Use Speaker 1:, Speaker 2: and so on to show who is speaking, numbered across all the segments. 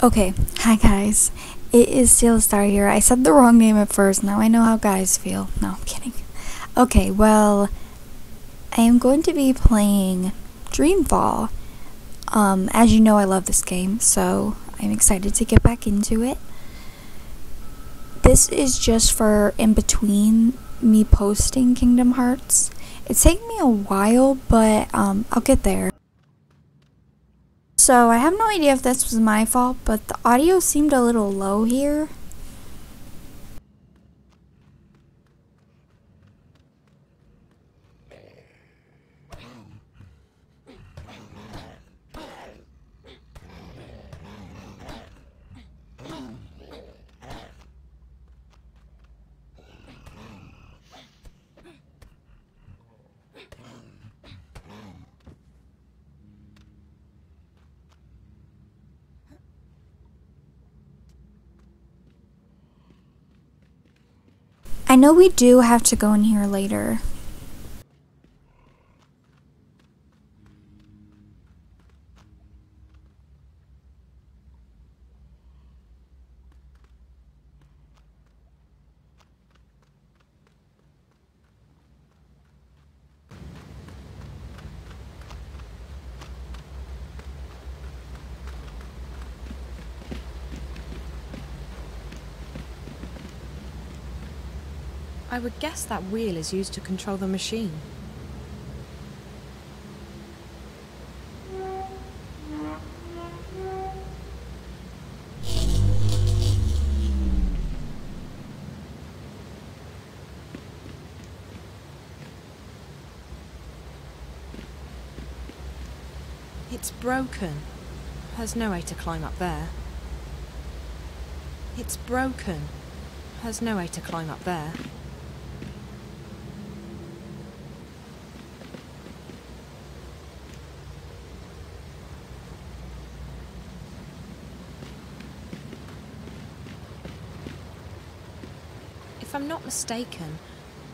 Speaker 1: Okay, hi guys. It is Steel Star here. I said the wrong name at first. Now I know how guys feel. No, I'm kidding. Okay, well, I am going to be playing Dreamfall. As you know, I love this game, so I'm excited to get back into it. This is just for in between me posting Kingdom Hearts. It's taken me a while, but I'll get there. So I have no idea if this was my fault, but the audio seemed a little low here. I know we do have to go in here later.
Speaker 2: I would guess that wheel is used to control the machine. It's broken. There's no way to climb up there. It's broken. There's no way to climb up there. If I'm not mistaken,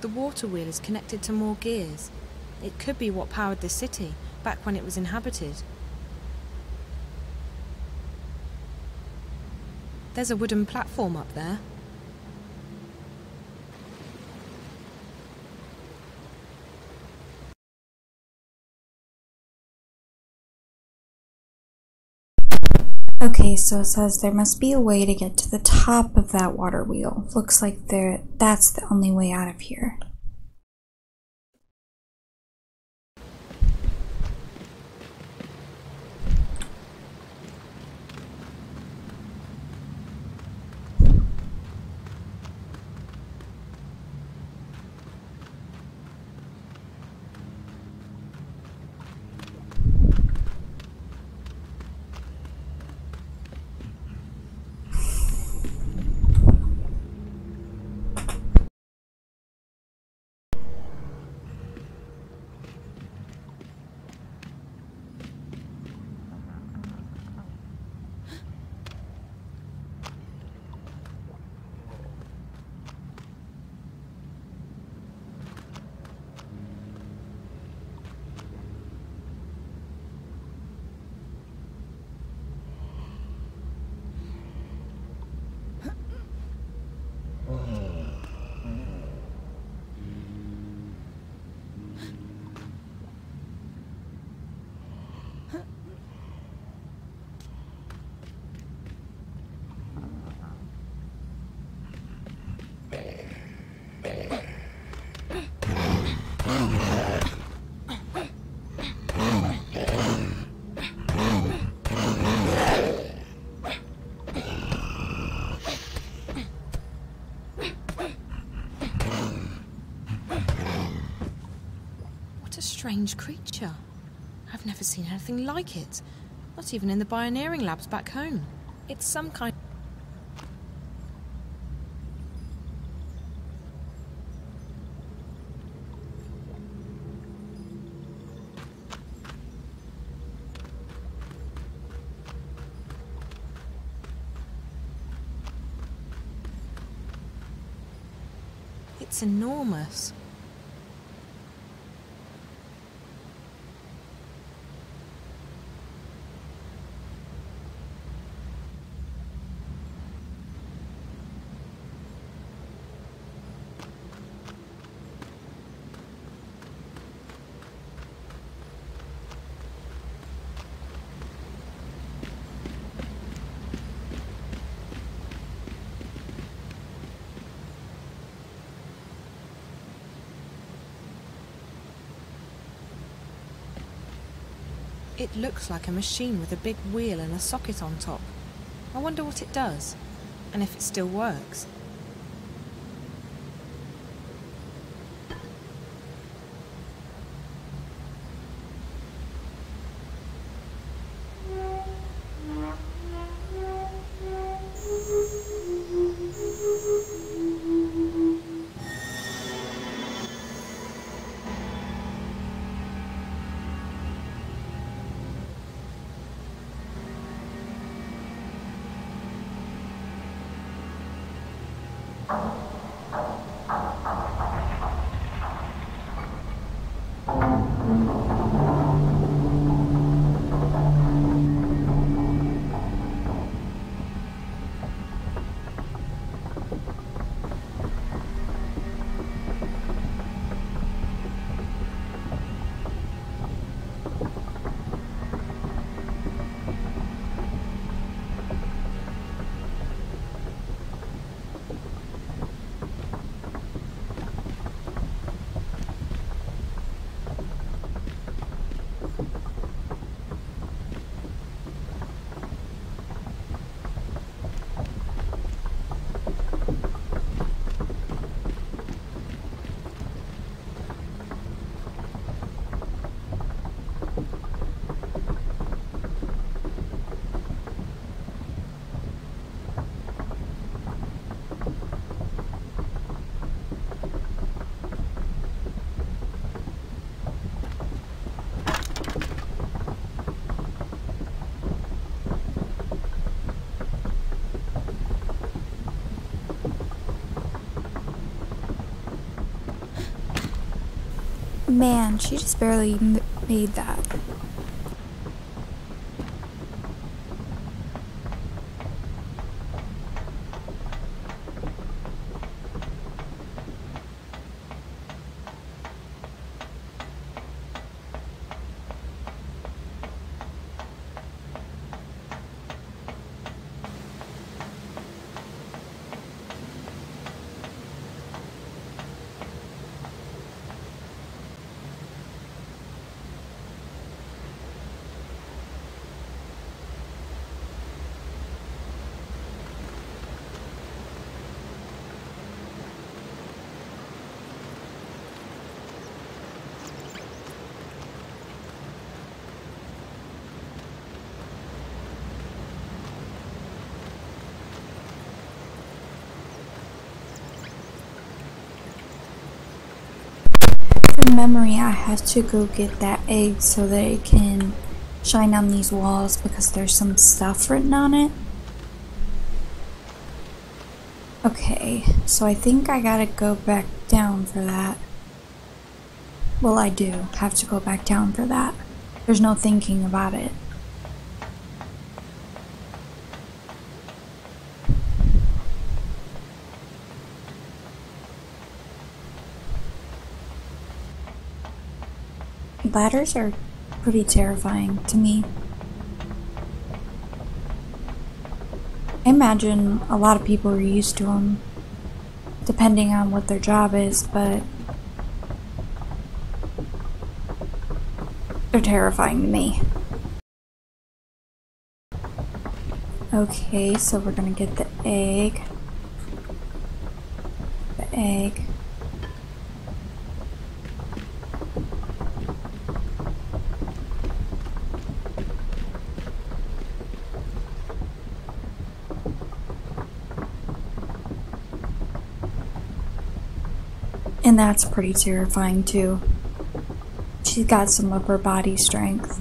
Speaker 2: the water wheel is connected to more gears. It could be what powered this city, back when it was inhabited. There's a wooden platform up there.
Speaker 1: Okay, so it says there must be a way to get to the top of that water wheel. Looks like that's the only way out of here.
Speaker 2: What a strange creature. I've never seen anything like it. Not even in the pioneering labs back home. It's some kind... It's enormous. It looks like a machine with a big wheel and a socket on top. I wonder what it does, and if it still works.
Speaker 1: Man, she just barely made that. From memory, I have to go get that egg so that it can shine on these walls because there's some stuff written on it. Okay, so I think I gotta go back down for that. Well, I do have to go back down for that. There's no thinking about it. Ladders are pretty terrifying to me. I imagine a lot of people are used to them, depending on what their job is, but they're terrifying to me. Okay, so we're gonna get the egg. The egg. And that's pretty terrifying too. She's got some upper body strength.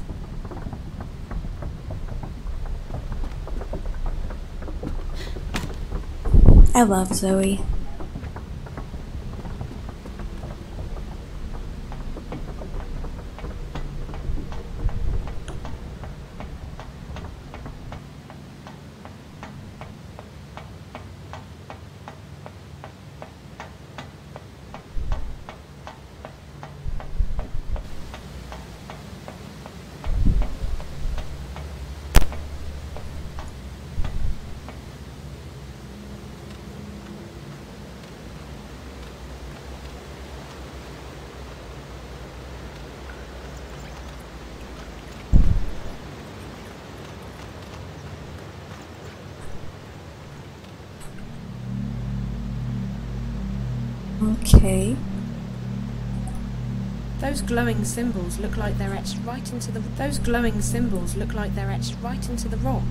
Speaker 1: I love Zoe. Okay.
Speaker 2: Those glowing symbols look like they're etched right into the rock.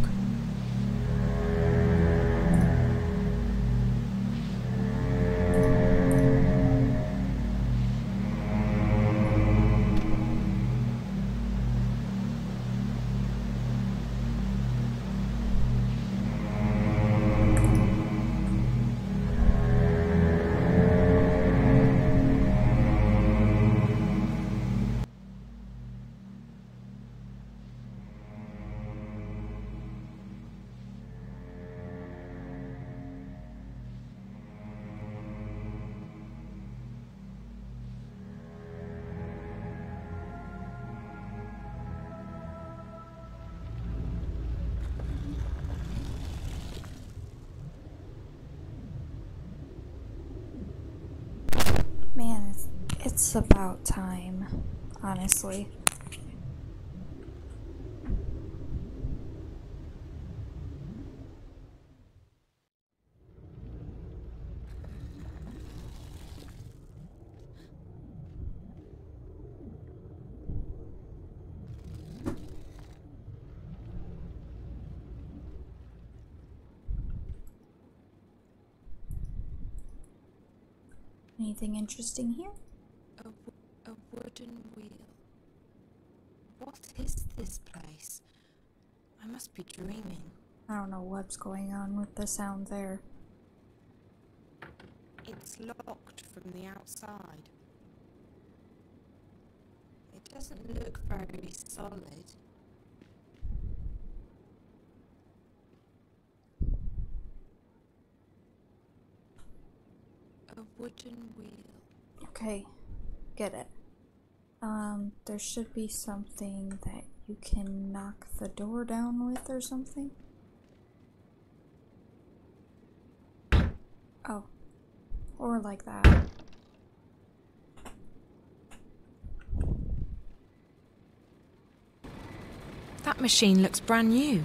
Speaker 1: Man, it's about time, honestly. Anything interesting here?
Speaker 3: A wooden wheel. What is this place? I must be dreaming.
Speaker 1: I don't know what's going on with the sound there.
Speaker 2: It's locked from the outside.
Speaker 3: It doesn't look very solid. A wooden wheel.
Speaker 1: Okay, get it. There should be something that you can knock the door down with or something. Oh, or like that.
Speaker 2: That machine looks brand new.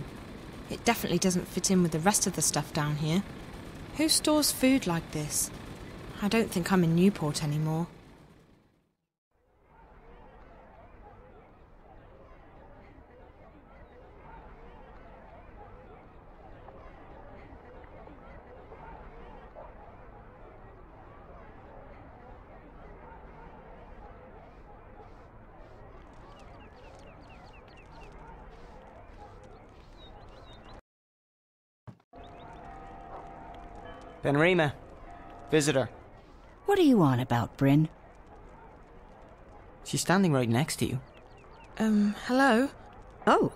Speaker 2: It definitely doesn't fit in with the rest of the stuff down here. Who stores food like this? I don't think I'm in Newport anymore.
Speaker 4: Benrima. Visitor.
Speaker 5: What are you on about, Bryn?
Speaker 4: She's standing right next to you.
Speaker 2: Hello?
Speaker 5: Oh,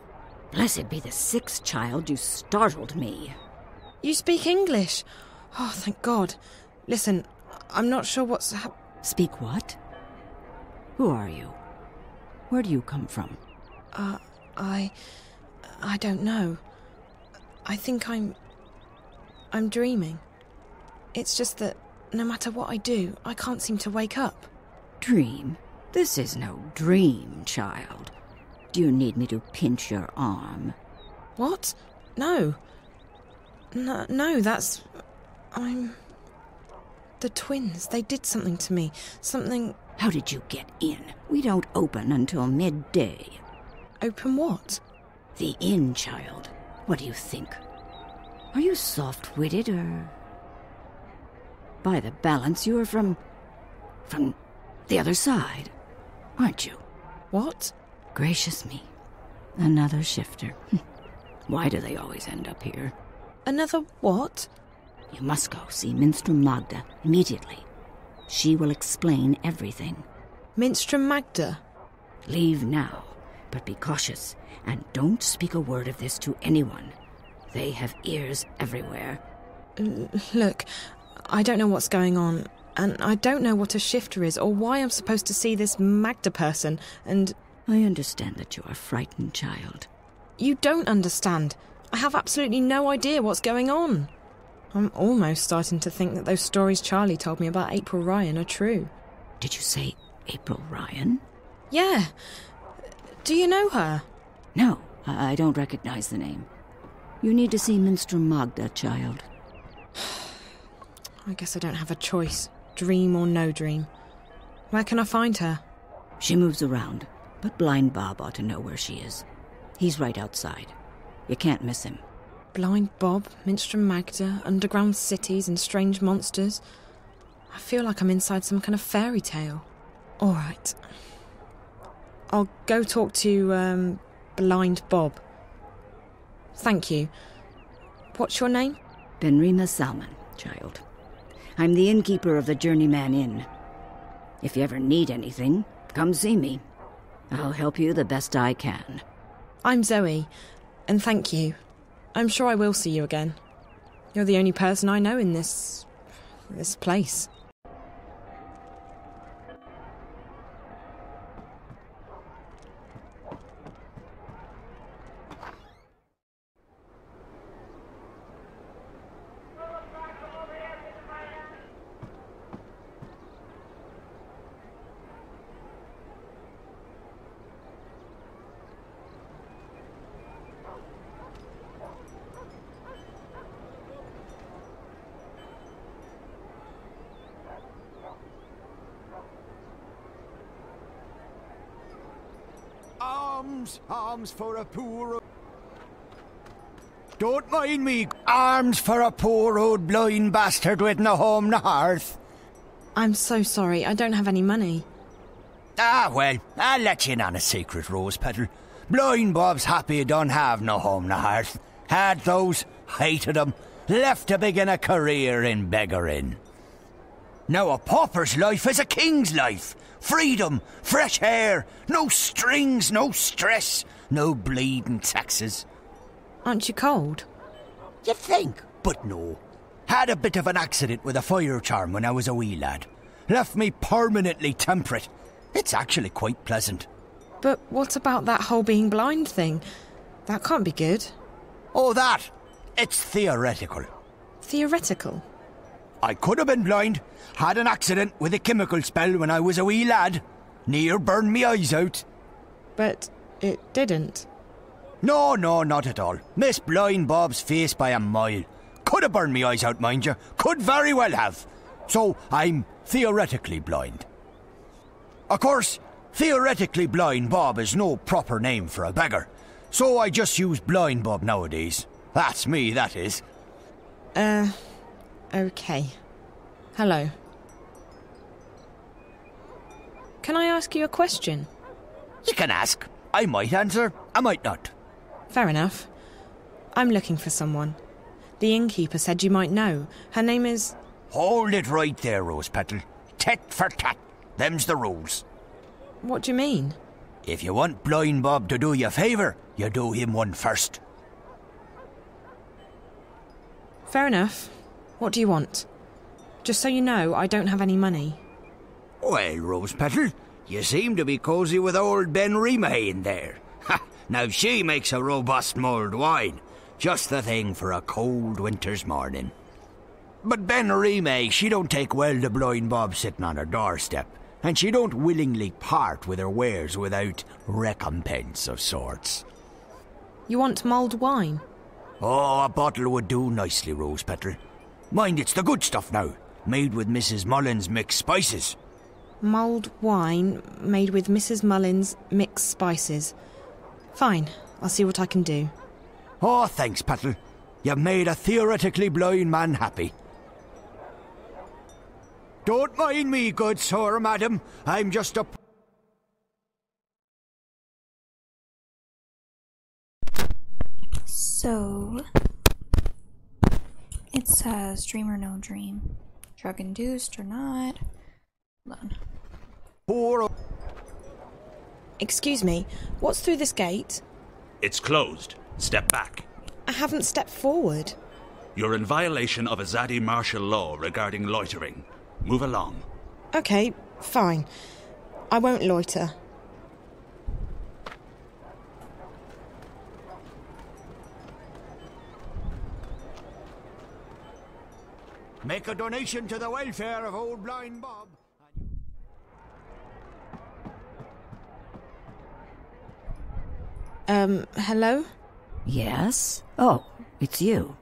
Speaker 5: blessed be the sixth child, you startled me.
Speaker 2: You speak English? Oh, thank God. Listen, I'm not sure what's
Speaker 5: Speak what? Who are you? Where do you come from?
Speaker 2: I don't know. I think I'm dreaming. It's just that no matter what I do, I can't seem to wake up.
Speaker 5: Dream? This is no dream, child. Do you need me to pinch your arm?
Speaker 2: What? No. No, that's... The twins, they did something to me. Something...
Speaker 5: How did you get in? We don't open until midday.
Speaker 2: Open what?
Speaker 5: The inn, child. What do you think? Are you soft-witted, or... By the balance, you are from the other side, aren't you?
Speaker 2: What?
Speaker 5: Gracious me. Another shifter. Why do they always end up here?
Speaker 2: Another what?
Speaker 5: You must go see Minstrel Magda immediately. She will explain everything.
Speaker 2: Minstrel Magda?
Speaker 5: Leave now, but be cautious, and don't speak a word of this to anyone. They have ears everywhere.
Speaker 2: Look, I don't know what's going on, and I don't know what a shifter is or why I'm supposed to see this Magda person, and...
Speaker 5: I understand that you are frightened, child.
Speaker 2: You don't understand. I have absolutely no idea what's going on. I'm almost starting to think that those stories Charlie told me about April Ryan are true.
Speaker 5: Did you say April Ryan?
Speaker 2: Yeah. Do you know her?
Speaker 5: No, I don't recognize the name. You need to see Minstrel Magda, child.
Speaker 2: I guess I don't have a choice. dream or no dream. Where can I find her?
Speaker 5: She moves around, but Blind Bob ought to know where she is. He's right outside. You can't miss him.
Speaker 2: Blind Bob, Minstrom Magda, underground cities and strange monsters. I feel like I'm inside some kind of fairy tale. All right. I'll go talk to, Blind Bob. Thank you. What's your name?
Speaker 5: Benrima Salmon, child. I'm the innkeeper of the Journeyman Inn. If you ever need anything, come see me. I'll help you the best I can.
Speaker 2: I'm Zoe, and thank you. I'm sure I will see you again. You're the only person I know in this place.
Speaker 6: Arms for a poor... Don't mind me. Arms for a poor old blind bastard with no home, no hearth.
Speaker 2: I'm so sorry, I don't have any money.
Speaker 6: Ah, well, I'll let you in on a secret, Rose Petal. Blind Bob's happy he don't have no home, no hearth. Had those, hated them, left to begin a career in beggaring. Now a pauper's life is a king's life. Freedom, fresh air, no strings, no stress, no bleeding taxes.
Speaker 2: Aren't you cold?
Speaker 6: You'd think, but no. Had a bit of an accident with a fire charm when I was a wee lad. Left me permanently temperate. It's actually quite pleasant.
Speaker 2: But what about that whole being blind thing? That can't be good.
Speaker 6: Oh, that? It's theoretical.
Speaker 2: Theoretical?
Speaker 6: I could have been blind. Had an accident with a chemical spell when I was a wee lad. Near burned me eyes out.
Speaker 2: But it didn't.
Speaker 6: No, not at all. Missed Blind Bob's face by a mile. Could have burned me eyes out, mind you. Could very well have. So I'm theoretically blind. Of course, theoretically blind Bob is no proper name for a beggar. So I just use Blind Bob nowadays. That's me, that is.
Speaker 2: Okay. Hello. Can I ask you a question?
Speaker 6: You can ask. I might answer, I might not.
Speaker 2: Fair enough. I'm looking for someone. The innkeeper said you might know. Her name is...
Speaker 6: Hold it right there, Rose Petal. Tit for tat. Them's the rules.
Speaker 2: What do you mean?
Speaker 6: If you want Blind Bob to do you a favour, you do him one first.
Speaker 2: Fair enough. What do you want? Just so you know, I don't have any money.
Speaker 6: Well, Rose Petal, you seem to be cosy with old Benrima in there. Ha! Now she makes a robust mulled wine. Just the thing for a cold winter's morning. But Benrima, she don't take well to Blind Bob sitting on her doorstep. And she don't willingly part with her wares without recompense of sorts.
Speaker 2: You want mulled wine?
Speaker 6: Oh, a bottle would do nicely, Rose Petal. Mind, it's the good stuff now. Made with Mrs. Mullins' mixed spices.
Speaker 2: Mulled wine made with Mrs. Mullins' mixed spices. Fine, I'll see what I can do.
Speaker 6: Oh, thanks, Petal. You've made a theoretically blind man happy. Don't mind me, good sir, madam. I'm just a...
Speaker 1: So, it says dream or no dream. Drug induced or not. Hold on.
Speaker 6: Poor...
Speaker 2: Excuse me, what's through this gate?
Speaker 7: It's closed. Step back.
Speaker 2: I haven't stepped forward.
Speaker 7: You're in violation of Azadi martial law regarding loitering. Move along.
Speaker 2: Okay, fine. I won't loiter.
Speaker 6: Make a donation to the welfare of old Blind Bob.
Speaker 2: Hello?
Speaker 5: Yes? Oh, it's you.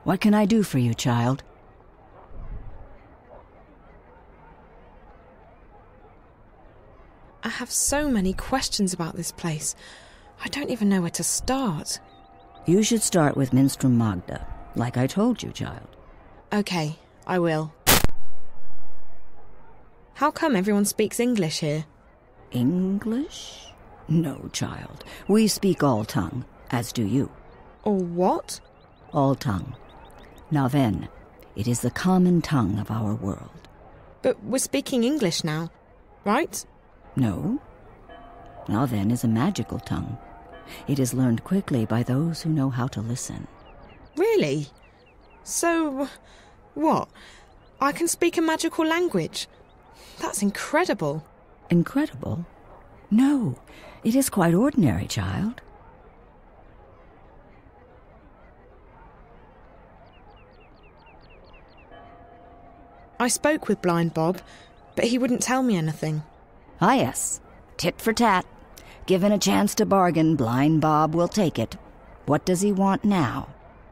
Speaker 5: What can I do for you, child?
Speaker 2: have so many questions about this place. I don't even know where to start.
Speaker 5: You should start with Minstrom Magda, like I told you, child.
Speaker 2: Okay, I will. How come everyone speaks English here?
Speaker 5: English? No, child. We speak all tongue, as do you.
Speaker 2: Or what?
Speaker 5: All tongue. Naven. It is the common tongue of our world.
Speaker 2: But we're speaking English now, right?
Speaker 5: No. Naven is a magical tongue. It is learned quickly by those who know how to listen.
Speaker 2: Really? So, what? I can speak a magical language? That's incredible.
Speaker 5: Incredible? No, it is quite ordinary, child.
Speaker 2: I spoke with Blind Bob, but he wouldn't tell me anything.
Speaker 5: Ah, yes. Tit for tat. Given a chance to bargain, Blind Bob will take it. What does he want now?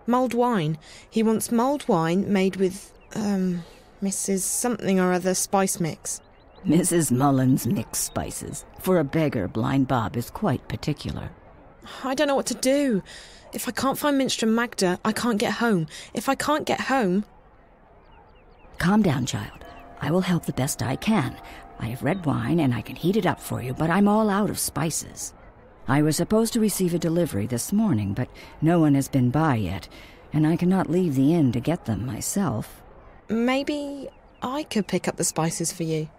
Speaker 2: Mulled wine. He wants mulled wine made with, Mrs. something or other spice mix.
Speaker 5: Mrs. Mullen's mixed spices. For a beggar, Blind Bob is quite particular.
Speaker 2: I don't know what to do. If I can't find Minstrom Magda, I can't get home. If I can't get home...
Speaker 5: Calm down, child. I will help the best I can. I have red wine and I can heat it up for you, but I'm all out of spices. I was supposed to receive a delivery this morning, but no one has been by yet, and I cannot leave the inn to get them myself.
Speaker 2: Maybe I could pick up the spices for you.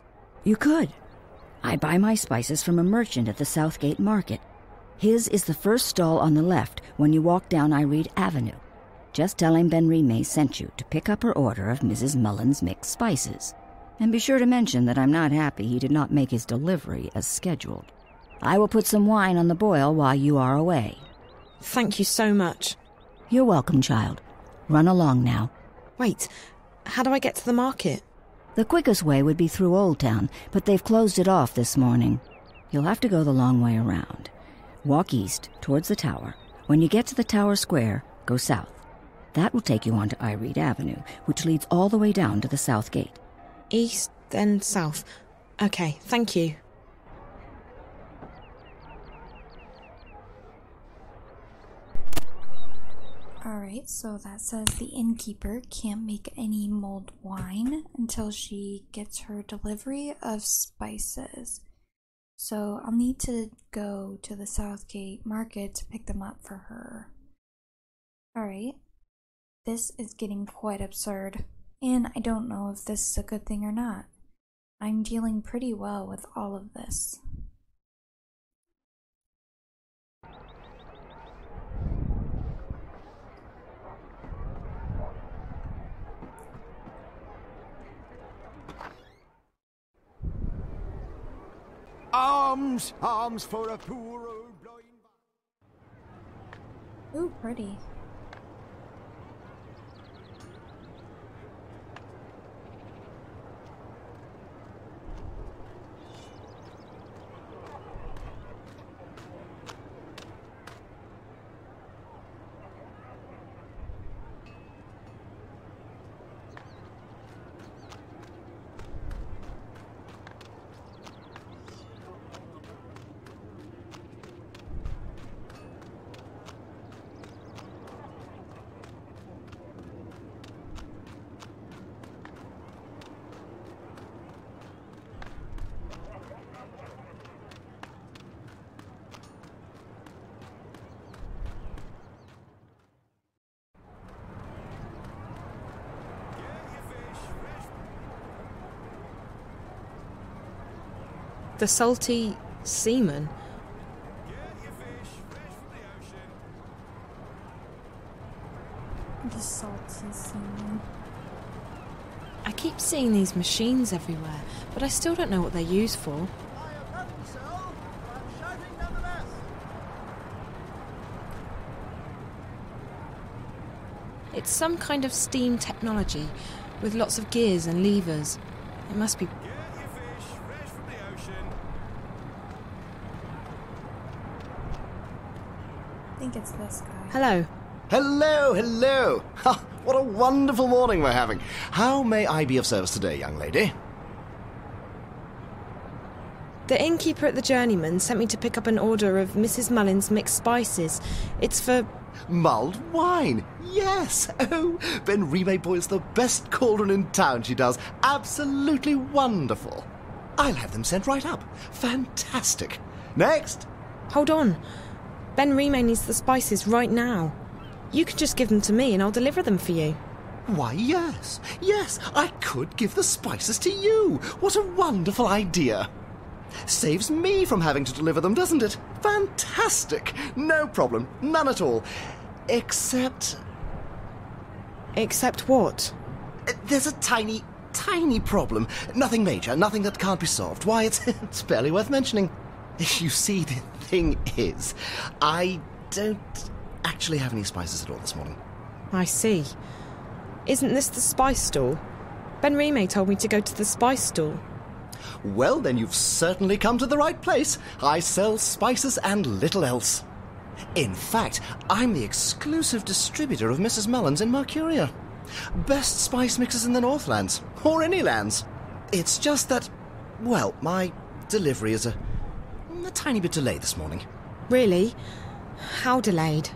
Speaker 5: You could. I buy my spices from a merchant at the Southgate Market. His is the first stall on the left when you walk down Iread Avenue. Just tell him Ben Rime sent you to pick up her order of Mrs. Mullen's mixed spices. And be sure to mention that I'm not happy he did not make his delivery as scheduled. I will put some wine on the boil while you are away.
Speaker 2: Thank you so much.
Speaker 5: You're welcome, child. Run along now.
Speaker 2: Wait, how do I get to the market?
Speaker 5: The quickest way would be through Old Town, but they've closed it off this morning. You'll have to go the long way around. Walk east, towards the tower. When you get to the tower square, go south. That will take you onto Iread Avenue, which leads all the way down to the South Gate.
Speaker 2: East, then south. Okay, thank you.
Speaker 1: Alright, so that says the innkeeper can't make any mulled wine until she gets her delivery of spices. So I'll need to go to the Southgate Market to pick them up for her. Alright, this is getting quite absurd, and I don't know if this is a good thing or not. I'm dealing pretty well with all of this.
Speaker 6: Arms, arms for a poor old blind...
Speaker 1: Ooh, pretty.
Speaker 2: The salty seaman?
Speaker 1: The salty seaman.
Speaker 2: I keep seeing these machines everywhere, but I still don't know what they're used for. It's some kind of steam technology with lots of gears and levers. It must be...
Speaker 1: I think it's this guy.
Speaker 2: Hello.
Speaker 8: Hello, hello. Ha, what a wonderful morning we're having. How may I be of service today, young lady?
Speaker 2: The innkeeper at the Journeyman sent me to pick up an order of Mrs. Mullen's mixed spices. It's for...
Speaker 8: Mulled wine! Yes! Oh, Ben Rime boils the best cauldron in town, she does. Absolutely wonderful. I'll have them sent right up. Fantastic. Next!
Speaker 2: Hold on. Ben Rime needs the spices right now. You can just give them to me and I'll deliver them for you.
Speaker 8: Why, yes. Yes, I could give the spices to you. What a wonderful idea. Saves me from having to deliver them, doesn't it? Fantastic. No problem. None at all. Except...
Speaker 2: Except what?
Speaker 8: There's a tiny problem. Nothing major, nothing that can't be solved. Why, it's barely worth mentioning. You see, the thing is, I don't actually have any spices at all this morning.
Speaker 2: I see. Isn't this the spice stall? Ben Rime told me to go to the spice stall.
Speaker 8: Well, then you've certainly come to the right place. I sell spices and little else. In fact, I'm the exclusive distributor of Mrs. Mullen's in Marcuria. Best spice mixers in the Northlands, or any lands. It's just that, well, my delivery is a tiny bit delayed this morning.
Speaker 2: Really? How delayed?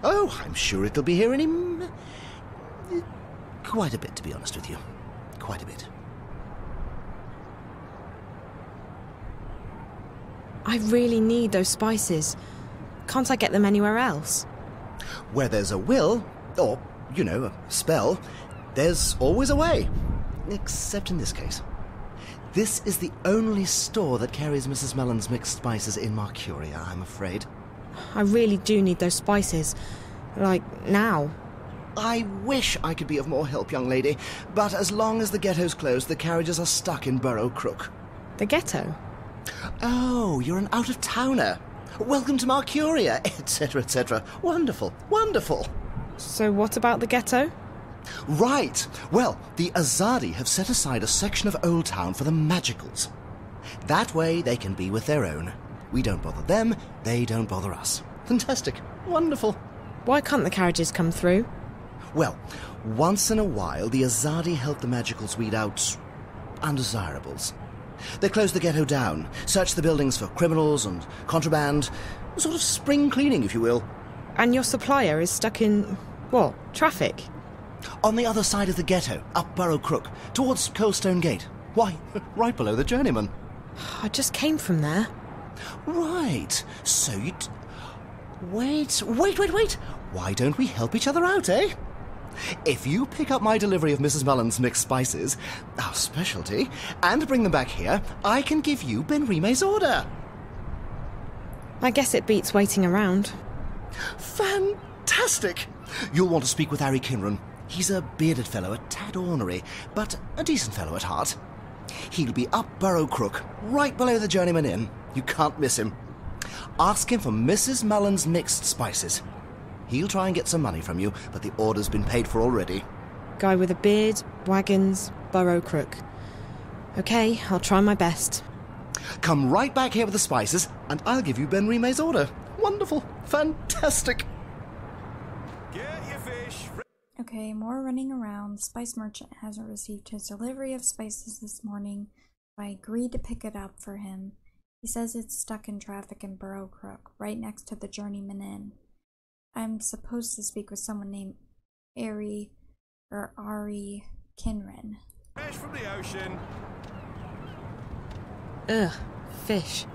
Speaker 8: Oh, I'm sure it'll be here any... quite a bit, to be honest with you. Quite a bit.
Speaker 2: I really need those spices. Can't I get them anywhere else?
Speaker 8: Where there's a will, or, you know, a spell, there's always a way. Except in this case. This is the only store that carries Mrs. Mullen's mixed spices in Marcuria, I'm afraid.
Speaker 2: I really do need those spices. Like, now.
Speaker 8: I wish I could be of more help, young lady, but as long as the ghetto's closed, the carriages are stuck in Burrow Crook.
Speaker 2: The ghetto?
Speaker 8: Oh, you're an out-of-towner. Welcome to Marcuria, etc., etc. Wonderful, wonderful.
Speaker 2: So what about the ghetto?
Speaker 8: Right. Well, the Azadi have set aside a section of Old Town for the Magicals. That way they can be with their own. We don't bother them, they don't bother us. Fantastic. Wonderful.
Speaker 2: Why can't the carriages come through?
Speaker 8: Well, once in a while, the Azadi help the Magicals weed out undesirables. They close the ghetto down, search the buildings for criminals and contraband, sort of spring cleaning, if you will.
Speaker 2: And your supplier is stuck in, what, traffic?
Speaker 8: On the other side of the ghetto, up Burrow Crook, towards Coldstone Gate. Why, right below the Journeyman.
Speaker 2: I just came from there.
Speaker 8: Right, so you... Wait. Why don't we help each other out, eh? If you pick up my delivery of Mrs. Mullen's mixed spices, our specialty, and bring them back here, I can give you Ben Rime's order.
Speaker 2: I guess it beats waiting around.
Speaker 8: Fantastic! You'll want to speak with Harry Kinran. He's a bearded fellow, a tad ornery, but a decent fellow at heart. He'll be up Burrow Crook, right below the Journeyman Inn. You can't miss him. Ask him for Mrs. Mullen's mixed spices. He'll try and get some money from you, but the order's been paid for already.
Speaker 2: Guy with a beard, wagons, Burrow Crook. Okay, I'll try my best.
Speaker 8: Come right back here with the spices, and I'll give you Ben Rime's order. Wonderful. Fantastic.
Speaker 7: Get your fish.
Speaker 1: Okay, more running around. The spice merchant hasn't received his delivery of spices this morning, so I agreed to pick it up for him. He says it's stuck in traffic in Burrow Crook, right next to the Journeyman Inn. I'm supposed to speak with someone named Ari Kinran.
Speaker 7: Fish from the ocean.
Speaker 2: Ugh, fish.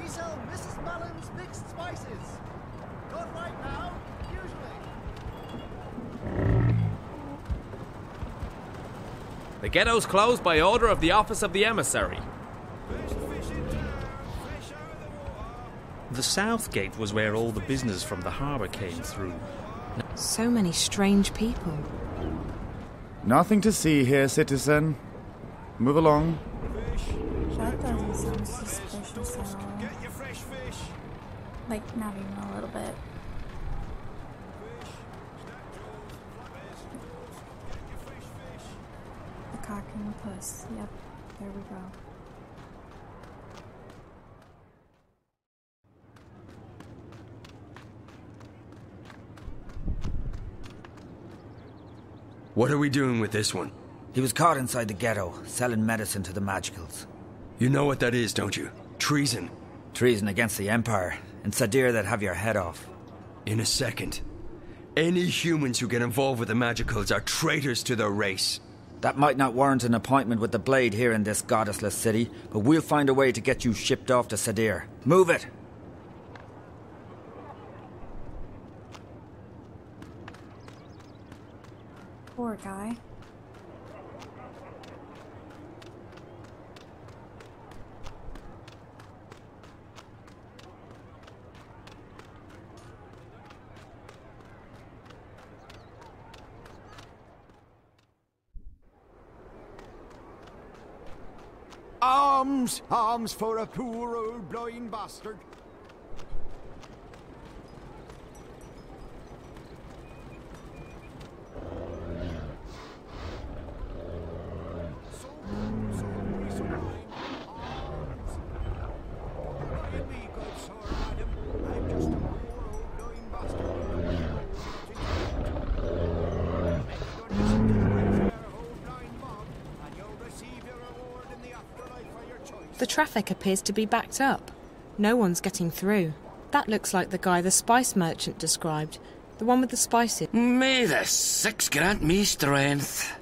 Speaker 8: We sell Mrs. Mullen's mixed spices. Not right now, usually.
Speaker 9: The ghetto's closed by order of the Office of the Emissary.
Speaker 10: The south gate was where all the business from the harbour came through.
Speaker 2: So many strange people.
Speaker 11: Nothing to see here, citizen. Move along.
Speaker 1: That doesn't sound suspicious at all.
Speaker 7: Get your fresh fish.
Speaker 1: Like, not even a little bit. The cock and the puss. Yep, there we go.
Speaker 12: What are we doing with this one? He was caught inside the ghetto, selling medicine to the magicals.
Speaker 13: You know what that is, don't you? Treason.
Speaker 12: Treason against the Empire. In Sadir, they'd have your head off.
Speaker 13: In a second. Any humans who get involved with the magicals are traitors to their race.
Speaker 12: That might not warrant an appointment with the Blade here in this goddessless city, but we'll find a way to get you shipped off to Sadir. Move it!
Speaker 1: Poor guy.
Speaker 6: Arms! Arms for a poor old blind bastard.
Speaker 2: The traffic appears to be backed up. No one's getting through. That looks like the guy the spice merchant described. The one with the spices.
Speaker 14: May the six grant me strength.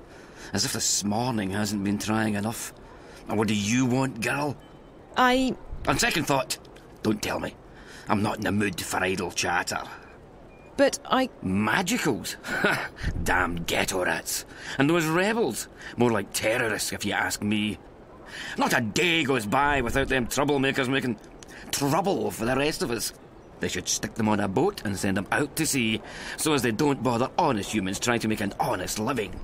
Speaker 14: As if this morning hasn't been trying enough. And what do you want, girl?
Speaker 2: On
Speaker 14: second thought, don't tell me. I'm not in the mood for idle chatter.
Speaker 2: But
Speaker 14: Magicals? Damn ghetto rats. And those rebels? More like terrorists, if you ask me. Not a day goes by without them troublemakers making trouble for the rest of us. They should stick them on a boat and send them out to sea, so as they don't bother honest humans trying to make an honest living.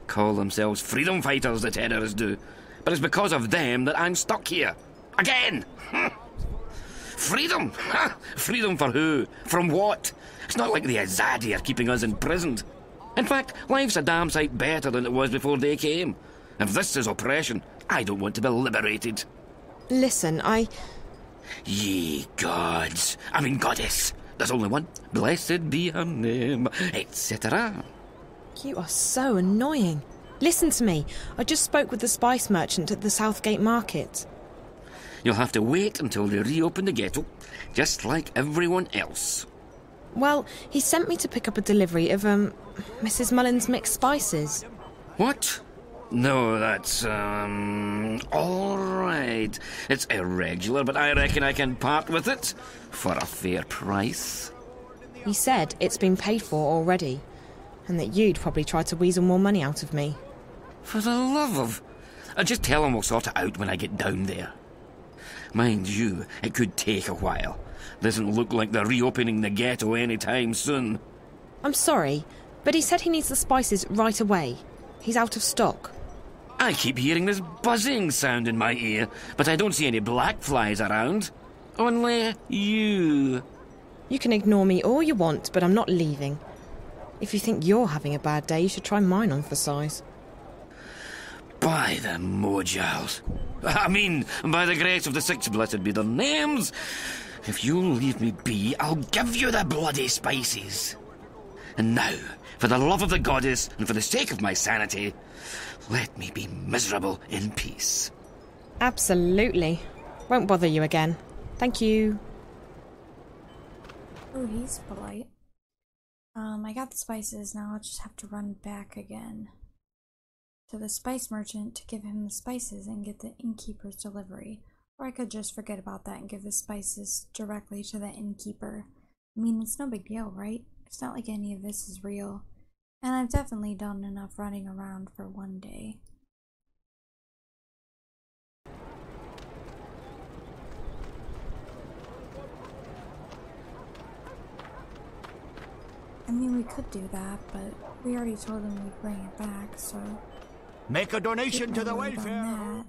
Speaker 14: Call themselves freedom fighters, the terrorists do. But it's because of them that I'm stuck here. Again! Freedom? Freedom for who? From what? It's not like the Azadi are keeping us imprisoned. In fact, life's a damn sight better than it was before they came. If this is oppression, I don't want to be liberated.
Speaker 2: Listen,
Speaker 14: Ye gods. I mean goddess. There's only one. Blessed be her name, etc.
Speaker 2: You are so annoying. Listen to me. I just spoke with the spice merchant at the Southgate Market.
Speaker 14: You'll have to wait until they reopen the ghetto, just like everyone else.
Speaker 2: Well, he sent me to pick up a delivery of, Mrs. Mullen's mixed spices.
Speaker 14: What? No, that's, all right. It's irregular, but I reckon I can part with it for a fair price.
Speaker 2: He said it's been paid for already, and that you'd probably try to weasel more money out of me.
Speaker 14: For the love of... just tell him we'll sort it out when I get down there. Mind you, it could take a while. Doesn't look like they're reopening the ghetto anytime soon.
Speaker 2: I'm sorry, but he said he needs the spices right away. He's out of stock.
Speaker 14: I keep hearing this buzzing sound in my ear, but I don't see any black flies around. Only you.
Speaker 2: You can ignore me all you want, but I'm not leaving. If you think you're having a bad day, you should try mine on for size.
Speaker 14: By the Mojals. I mean, by the grace of the six blessed be their names. If you'll leave me be, I'll give you the bloody spices. And now, for the love of the goddess and for the sake of my sanity, let me be miserable in peace.
Speaker 2: Absolutely. Won't bother you again. Thank you.
Speaker 1: Oh, he's polite. I got the spices, now I'll just have to run back again to the spice merchant to give him the spices and get the innkeeper's delivery. Or I could just forget about that and give the spices directly to the innkeeper. I mean, it's no big deal, right? It's not like any of this is real. And I've definitely done enough running around for one day. I mean, we could do that, but we already told them we'd bring it back, so...
Speaker 6: Make a donation to the welfare.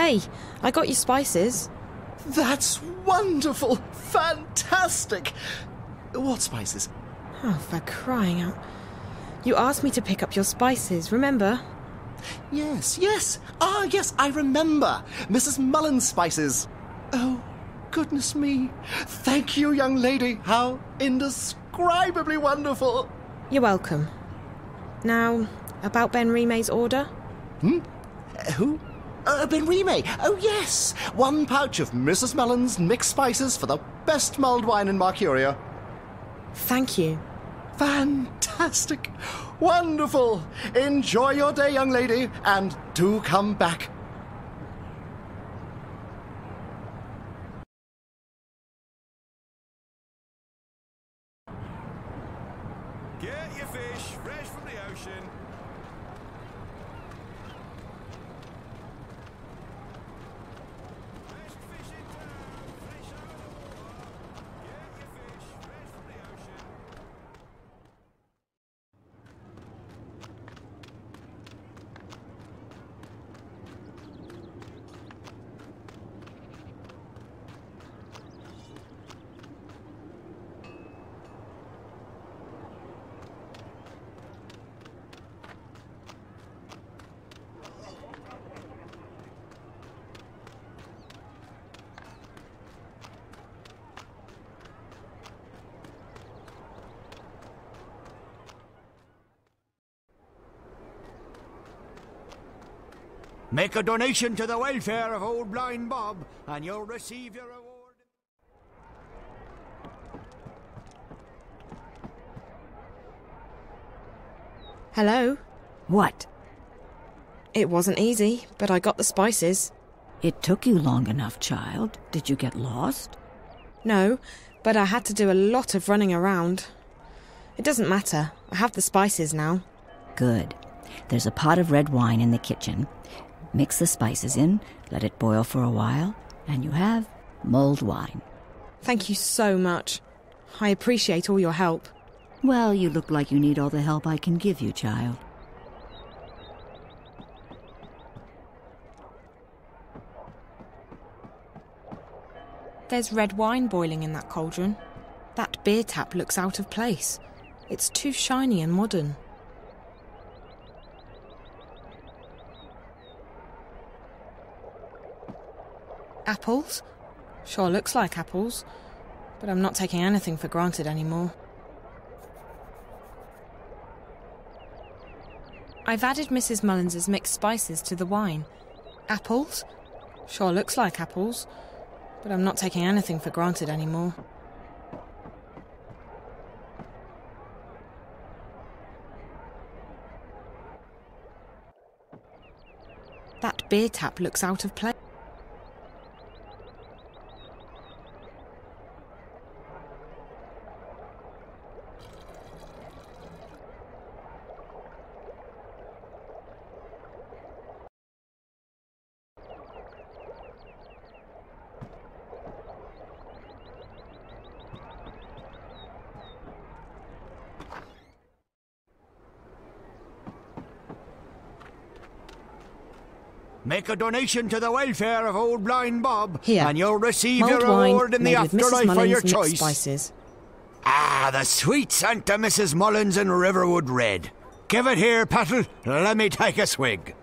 Speaker 2: Hey, I got your spices.
Speaker 8: That's wonderful! Fantastic! What spices?
Speaker 2: Oh, for crying out. You asked me to pick up your spices, remember?
Speaker 8: Yes. Yes, I remember. Mrs. Mullen's spices. Oh, goodness me. Thank you, young lady. How indescribably wonderful.
Speaker 2: You're welcome. Now, about Ben Rime's order?
Speaker 8: Who? Ben Rime. Oh, yes. 1 pouch of Mrs. Mullen's mixed spices for the best mulled wine in Marcuria.
Speaker 2: Thank you.
Speaker 8: Fantastic. Wonderful. Enjoy your day, young lady, and do come back.
Speaker 15: Get your fish fresh from the ocean. Best fish in town, fresh out of the water. Get your fish fresh from the ocean.
Speaker 6: Make a donation to the welfare of old blind Bob, and you'll receive your reward.
Speaker 2: Hello?
Speaker 5: What?
Speaker 2: It wasn't easy, but I got the spices.
Speaker 5: It took you long enough, child. Did you get lost?
Speaker 2: No, but I had to do a lot of running around. It doesn't matter. I have the spices now.
Speaker 5: Good. There's a pot of red wine in the kitchen. Mix the spices in, let it boil for a while, and you have mulled wine.
Speaker 2: Thank you so much. I appreciate all your help.
Speaker 5: Well, you look like you need all the help I can give you, child.
Speaker 2: There's red wine boiling in that cauldron. That beer tap looks out of place. It's too shiny and modern. Apples? Sure looks like apples, but I'm not taking anything for granted anymore. I've added Mrs. Mullins's mixed spices to the wine. Apples? Sure looks like apples, but I'm not taking anything for granted anymore. That beer tap looks out of place.
Speaker 6: Make a donation to the welfare of old blind Bob,
Speaker 2: Here,
Speaker 6: and you'll receive
Speaker 2: mulled
Speaker 6: your reward in the
Speaker 2: made with Mrs.
Speaker 6: afterlife for
Speaker 2: Mullin's
Speaker 6: your
Speaker 2: mixed
Speaker 6: choice.
Speaker 2: Spices.
Speaker 6: Ah, the sweet scent of Mrs. Mullins and Riverwood Red. Give it here, Pattle. Let me take a swig.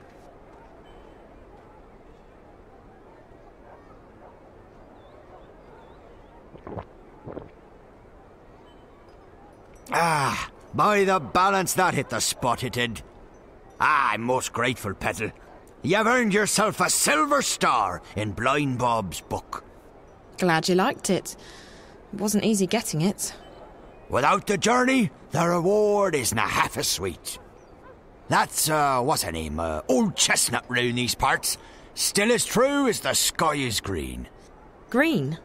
Speaker 6: Ah, by the balance, that hit the spot, it did. Ah, I'm most grateful, Petal. You've earned yourself a silver star in Blind Bob's book.
Speaker 2: Glad you liked it. It wasn't easy getting it.
Speaker 6: Without the journey, the reward isn't half as sweet. That's, what's her name, Old Chestnut round these parts. Still as true as the sky is green.
Speaker 2: Green?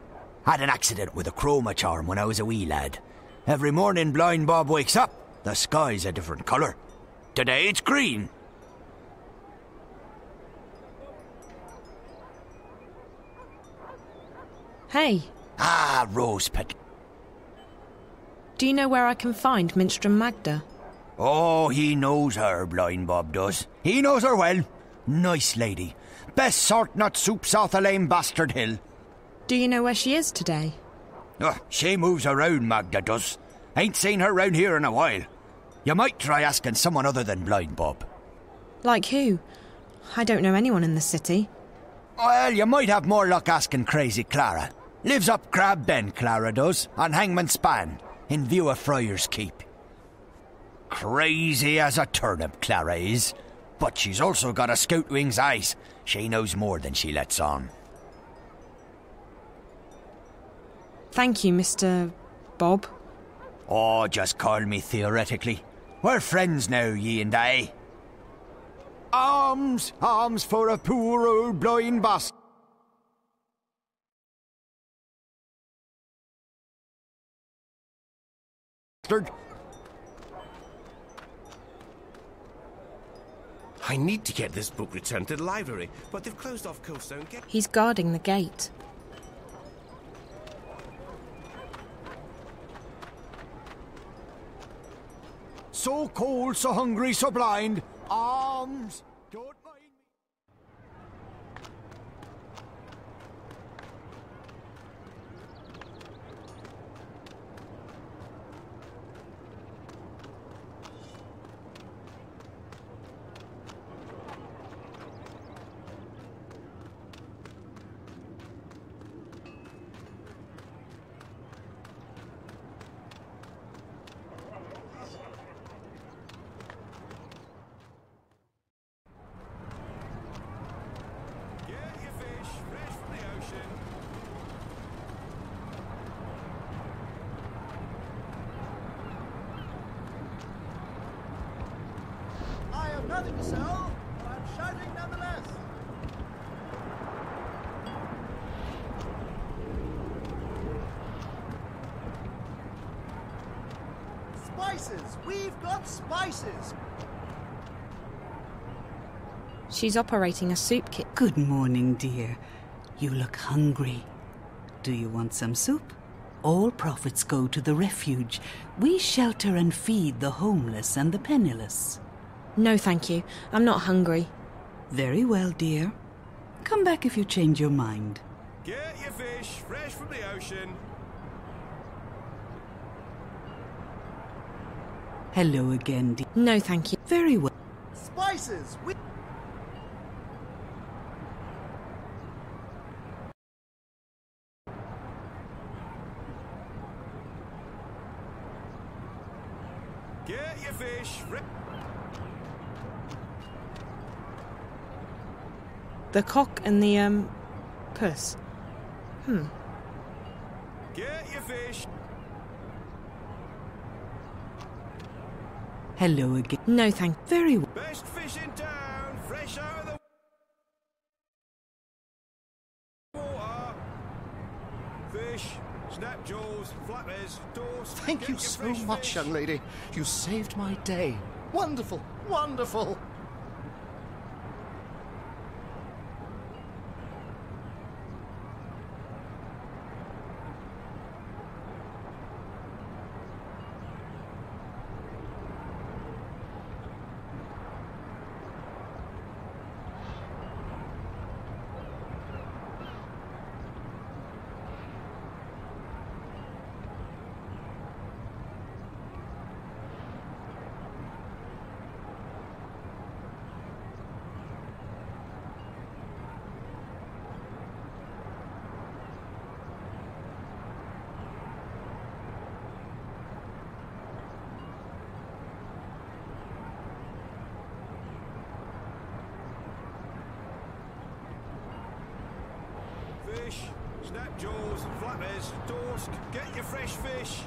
Speaker 6: Had an accident with a chroma charm when I was a wee lad. Every morning Blind Bob wakes up, the sky's a different colour. Today it's green.
Speaker 2: Hey.
Speaker 6: Ah, Rosepet.
Speaker 2: Do you know where I can find Minstrom Magda?
Speaker 6: Oh, he knows her, Blind Bob does. He knows her well. Nice lady. Best sort nut soup south of Lame Bastard Hill.
Speaker 2: Do you know where she is today?
Speaker 6: Oh, she moves around, Magda does. Ain't seen her round here in a while. You might try asking someone other than Blind Bob.
Speaker 2: Like who? I don't know anyone in the city.
Speaker 6: Well, you might have more luck asking Crazy Clara. Lives up Crab Bend, Clara does, on Hangman's Span, in view of Friar's Keep. Crazy as a turnip, Clara is. But she's also got a scout wing's eyes. She knows more than she lets on.
Speaker 2: Thank you, Mr. Bob.
Speaker 6: Oh, just call me theoretically. We're friends now, ye and I. Alms! Alms for a poor old blind bastard.
Speaker 16: I need to get this book returned to the library, but they've closed off Coldstone Gate.
Speaker 2: He's guarding the gate.
Speaker 6: So cold, so hungry, so blind. Alms! Don't mind me.
Speaker 8: I have nothing to sell, but I'm shouting nonetheless. Spices! We've got spices!
Speaker 2: She's operating a soup kit.
Speaker 17: Good morning, dear. You look hungry. Do you want some soup? All profits go to the refuge. We shelter and feed the homeless and the penniless.
Speaker 2: No, thank you. I'm not hungry.
Speaker 17: Very well, dear. Come back if you change your mind.
Speaker 15: Get your fish fresh from the ocean.
Speaker 17: Hello again, dear.
Speaker 2: No, thank you.
Speaker 17: Very well.
Speaker 8: Spices!
Speaker 15: Get your fish.
Speaker 2: The cock and the, puss.
Speaker 15: Get your fish.
Speaker 17: Hello again.
Speaker 2: No, thank you.
Speaker 17: Very well.
Speaker 15: Best fish in town, fresh out of the water. Fish, snapjaws, flappers, toast.
Speaker 8: Thank you so much, young lady. You saved my day. Wonderful, wonderful.
Speaker 15: Fish, snapjaws, flappers, toast. Get your fresh fish.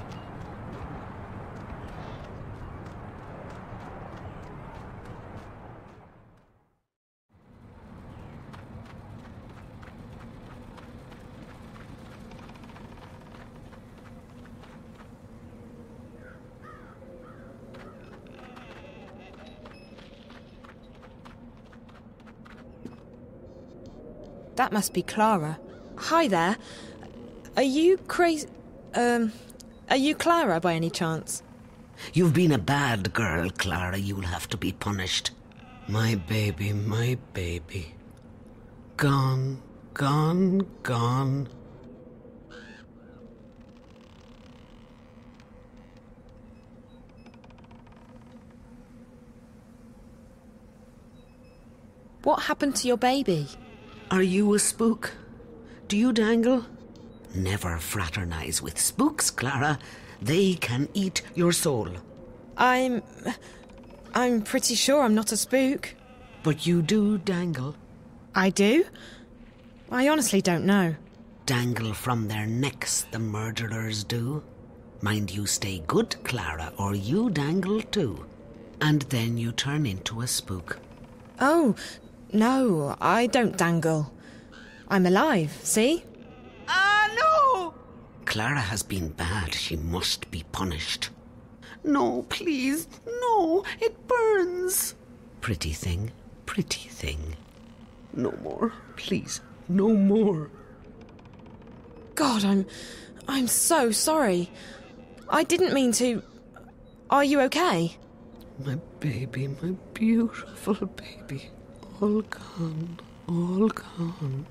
Speaker 2: That must be Clara. Hi there. Are you crazy? Are you Clara by any chance?
Speaker 18: You've been a bad girl, Clara. You'll have to be punished. My baby, my baby. Gone, gone, gone.
Speaker 2: What happened to your baby?
Speaker 18: Are you a spook? Do you dangle? Never fraternize with spooks, Clara. They can eat your soul.
Speaker 2: I'm pretty sure I'm not a spook.
Speaker 18: But you do dangle.
Speaker 2: I do? I honestly don't know.
Speaker 18: Dangle from their necks, the murderers do. Mind you stay good, Clara, or you dangle too. And then you turn into a spook.
Speaker 2: Oh, no, I don't dangle. I'm alive, see?
Speaker 18: No! Clara has been bad. She must be punished. No, please, no, it burns. Pretty thing, pretty thing. No more, please, no more.
Speaker 2: God, I'm so sorry. I didn't mean to. Are you okay?
Speaker 18: My baby, my beautiful baby. All gone, all gone.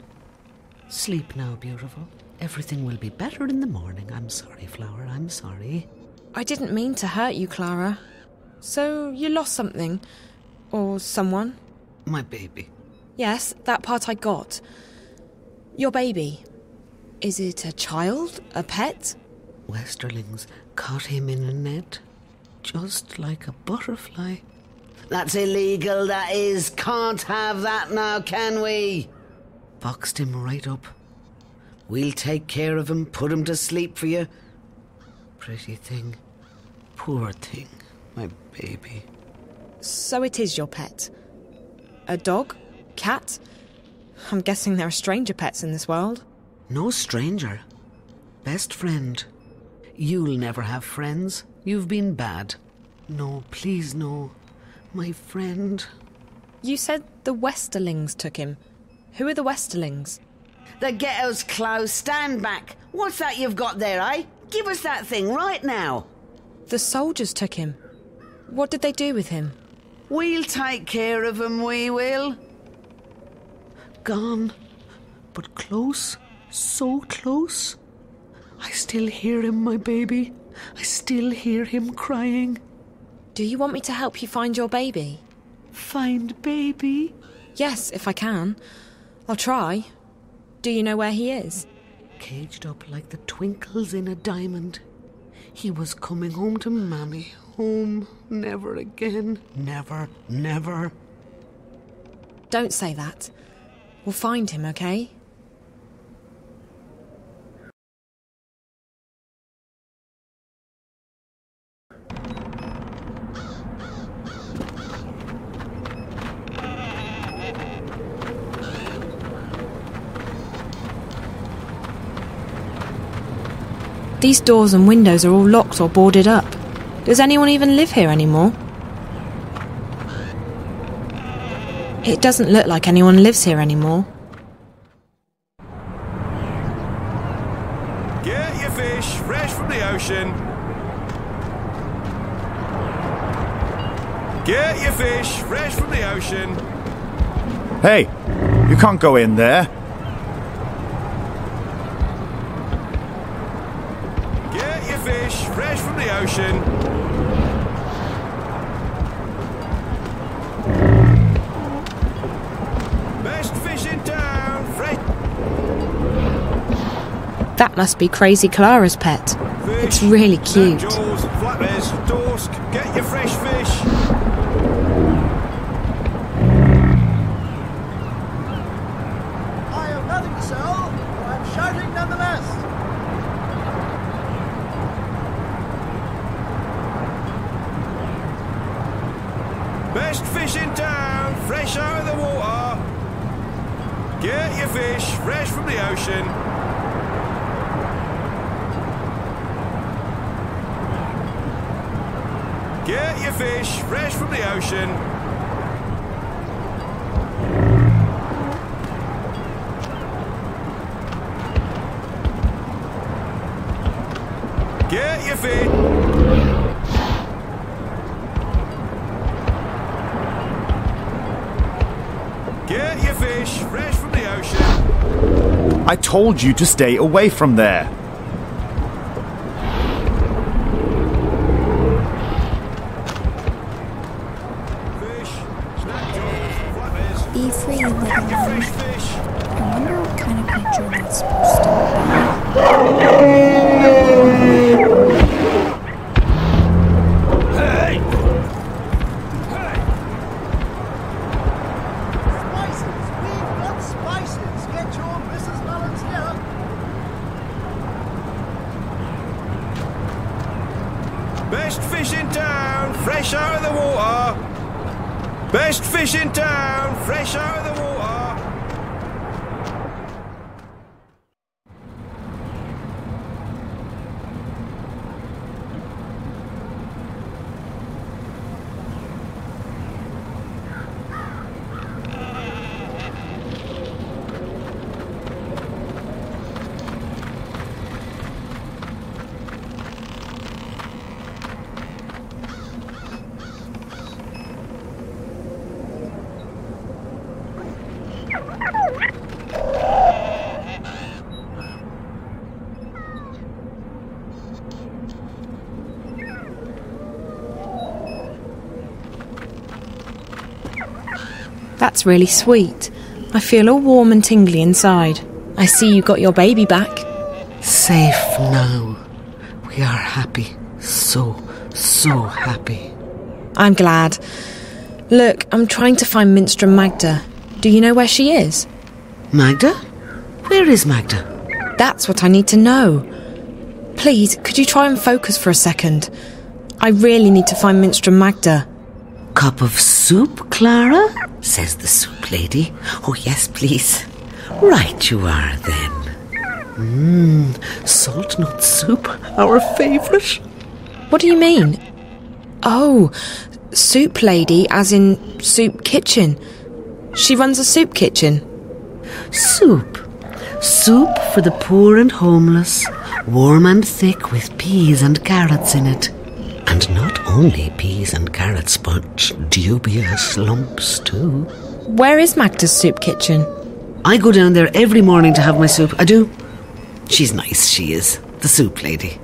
Speaker 18: Sleep now, beautiful. Everything will be better in the morning. I'm sorry, Flower, I'm sorry.
Speaker 2: I didn't mean to hurt you, Clara. So you lost something? Or someone?
Speaker 18: My baby.
Speaker 2: Yes, that part I got. Your baby. Is it a child? A pet?
Speaker 18: Westerlings caught him in a net, just like a butterfly. That's illegal, that is. Can't have that now, can we? Boxed him right up. We'll take care of him, put him to sleep for you. Pretty thing. Poor thing, my baby.
Speaker 2: So it is your pet? A dog? Cat? I'm guessing there are stranger pets in this world.
Speaker 18: No stranger. Best friend. You'll never have friends. You've been bad. No, please no. My friend.
Speaker 2: You said the Westerlings took him. Who are the Westerlings?
Speaker 18: The ghetto's closed. Stand back. What's that you've got there, eh? Give us that thing right now.
Speaker 2: The soldiers took him. What did they do with him?
Speaker 18: We'll take care of him, we will. Gone. But close. So close. I still hear him, my baby. I still hear him crying.
Speaker 2: Do you want me to help you find your baby?
Speaker 18: Find baby?
Speaker 2: Yes, if I can. I'll try. Do you know where he is?
Speaker 18: Caged up like the twinkles in a diamond. He was coming home to Mammy. Home. Never again. Never, never.
Speaker 2: Don't say that. We'll find him, okay? These doors and windows are all locked or boarded up. Does anyone even live here anymore? It doesn't look like anyone lives here anymore.
Speaker 15: Get your fish fresh from the ocean. Get your fish fresh from the ocean.
Speaker 11: Hey, you can't go in there.
Speaker 15: Get your fish fresh from the ocean. Best fish in town, fresh.
Speaker 2: That must be Crazy Clara's pet.
Speaker 15: Fish,
Speaker 2: it's really cute.
Speaker 15: jaws, flatheads, dorsk. Get your fresh fish.
Speaker 19: I have nothing to sell, but I'm shouting nonetheless.
Speaker 15: Best fish in town, fresh out of the water. Get your fish fresh from the ocean. Get your fish fresh from the ocean. Get your fish.
Speaker 11: told you to stay away from there.
Speaker 1: Be free, little one. I wonder what kind of creature that's supposed to
Speaker 15: Hey!
Speaker 19: Spices! We've got spices! Get your Mrs. Mullins here!
Speaker 15: Best fish in town, fresh out of the water! Best fish in town, fresh out of the water!
Speaker 2: That's really sweet. I feel all warm and tingly inside. I see you got your baby back.
Speaker 18: Safe now. We are happy. So happy.
Speaker 2: I'm glad. Look, I'm trying to find Minstrel Magda. Do you know where she is?
Speaker 18: Magda? Where is Magda?
Speaker 2: That's what I need to know. Please, could you try and focus for a second? I really need to find Minstrel Magda.
Speaker 18: Cup of soup, Clara? Says the soup lady. Oh, yes, please. Right you are, then. Salt nut soup, our favourite.
Speaker 2: What do you mean? Oh, soup lady, as in soup kitchen. She runs a soup kitchen.
Speaker 18: Soup. Soup for the poor and homeless. Warm and thick with peas and carrots in it. And not only peas and carrots, but dubious lumps too.
Speaker 2: Where is Magda's soup kitchen?
Speaker 18: I go down there every morning to have my soup. I do. She's nice, she is. The soup lady.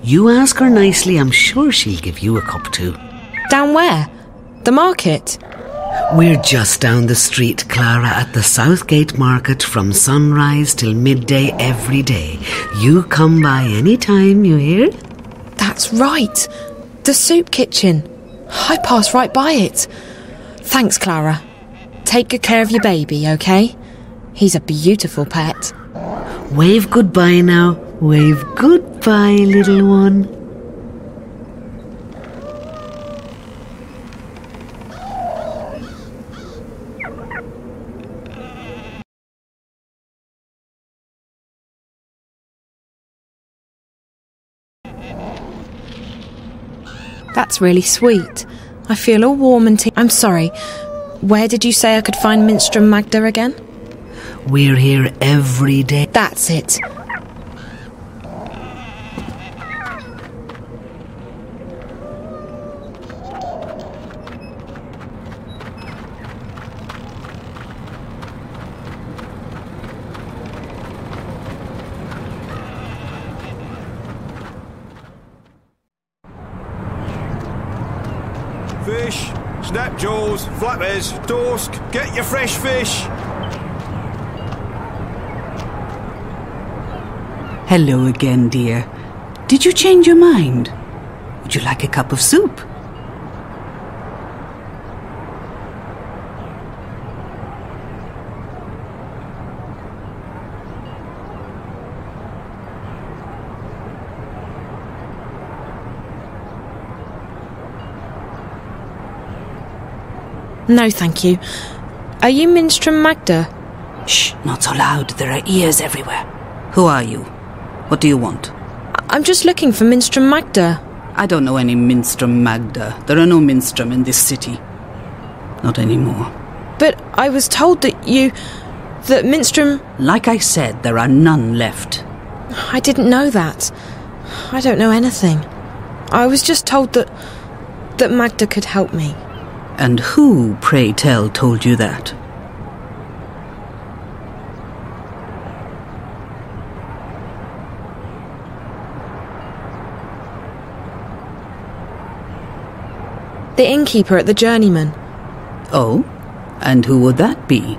Speaker 18: You ask her nicely, I'm sure she'll give you a cup too.
Speaker 2: Down where? The market?
Speaker 18: We're just down the street, Clara, at the Southgate Market from sunrise till midday every day. You come by any time, you hear?
Speaker 2: That's right. The soup kitchen. I pass right by it. Thanks, Clara. Take good care of your baby, okay? He's a beautiful pet.
Speaker 18: Wave goodbye now. Wave goodbye, little one.
Speaker 2: That's really sweet. I feel all warm and I'm sorry. Where did you say I could find Minstrel Magda again?
Speaker 18: We're here every day.
Speaker 2: That's it.
Speaker 15: Fish, snapjaws, flappers, dorsk, get your fresh fish.
Speaker 17: Hello again, dear. Did you change your mind? Would you like a cup of soup?
Speaker 2: No, thank you. Are you Minstrel Magda?
Speaker 17: Shh, not so loud. There are ears everywhere. Who are you? What do you want?
Speaker 2: I'm just looking for Minstrel Magda.
Speaker 17: I don't know any Minstrel Magda. There are no Minstrom in this city. Not anymore.
Speaker 2: But I was told that Minstrom...
Speaker 17: Like I said, there are none left.
Speaker 2: I didn't know that. I don't know anything. I was just told that Magda could help me.
Speaker 17: And who, pray tell, told you that?
Speaker 2: The innkeeper at the Journeyman.
Speaker 17: Oh? And who would that be?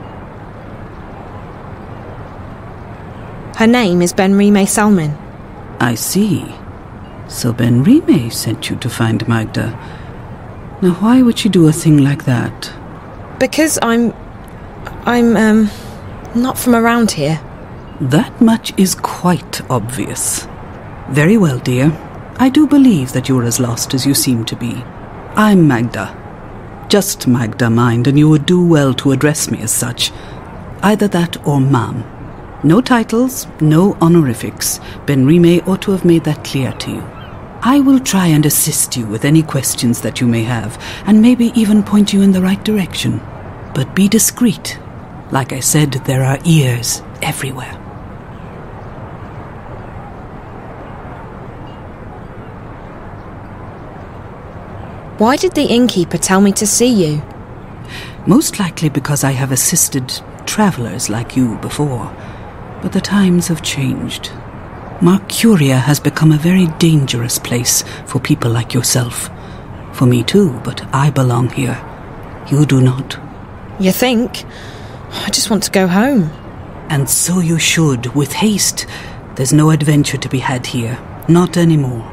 Speaker 2: Her name is Benrime Salmin.
Speaker 17: I see. So Benrime sent you to find Magda. Now why would she do a thing like that?
Speaker 2: Because I'm not from around here.
Speaker 17: That much is quite obvious. Very well, dear. I do believe that you're as lost as you seem to be. I'm Magda. Just Magda, mind, and you would do well to address me as such. Either that or ma'am. No titles, no honorifics. Benrime ought to have made that clear to you. I will try and assist you with any questions that you may have, and maybe even point you in the right direction. But be discreet. Like I said, there are ears everywhere.
Speaker 2: Why did the innkeeper tell me to see you?
Speaker 17: Most likely because I have assisted travellers like you before. But the times have changed. Marcuria has become a very dangerous place for people like yourself. For me too, but I belong here. You do not.
Speaker 2: You think? I just want to go home.
Speaker 17: And so you should, with haste. There's no adventure to be had here. Not anymore.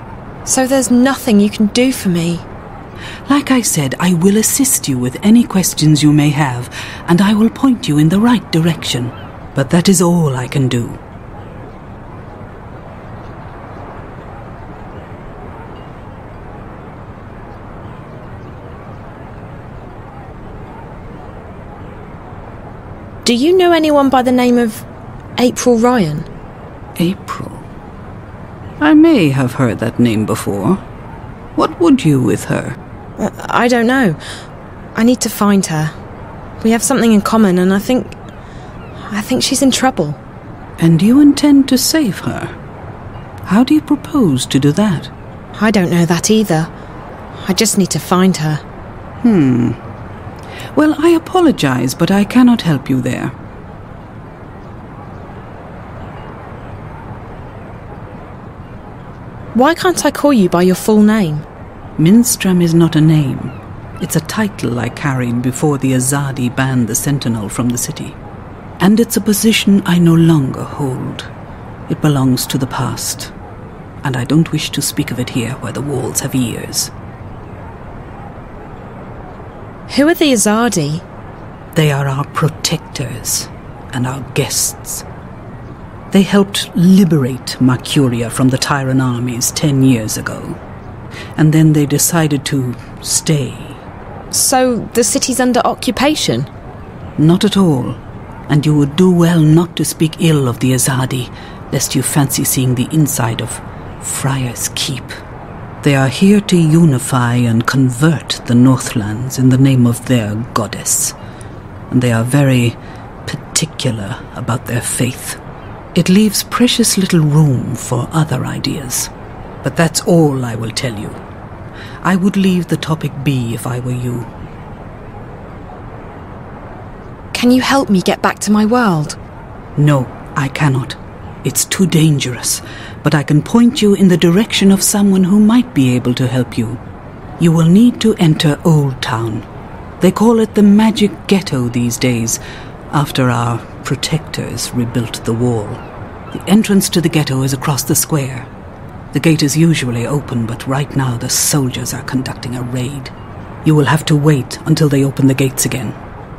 Speaker 2: So there's nothing you can do for me?
Speaker 17: Like I said, I will assist you with any questions you may have, and I will point you in the right direction. But that is all I can do.
Speaker 2: Do you know anyone by the name of April Ryan?
Speaker 17: April? I may have heard that name before. What would you with her?
Speaker 2: I don't know. I need to find her. We have something in common, and I think she's in trouble.
Speaker 17: And you intend to save her? How do you propose to do that?
Speaker 2: I don't know that either. I just need to find her.
Speaker 17: Well, I apologize, but I cannot help you there.
Speaker 2: Why can't I call you by your full name?
Speaker 17: Minstram is not a name. It's a title I carried before the Azadi banned the Sentinel from the city. And it's a position I no longer hold. It belongs to the past. And I don't wish to speak of it here where the walls have ears.
Speaker 2: Who are the Azadi?
Speaker 17: They are our protectors and our guests. They helped liberate Marcuria from the Tyran armies 10 years ago. And then they decided to stay.
Speaker 2: So the city's under occupation?
Speaker 17: Not at all. And you would do well not to speak ill of the Azadi, lest you fancy seeing the inside of Friar's Keep. They are here to unify and convert the Northlands in the name of their goddess. And they are very particular about their faith. It leaves precious little room for other ideas. But that's all I will tell you. I would leave the topic be if I were you.
Speaker 2: Can you help me get back to my world?
Speaker 17: No, I cannot. It's too dangerous. But I can point you in the direction of someone who might be able to help you. You will need to enter Old Town. They call it the Magic Ghetto these days, after our protectors rebuilt the wall. The entrance to the ghetto is across the square. The gate is usually open, but right now the soldiers are conducting a raid. You will have to wait until they open the gates again.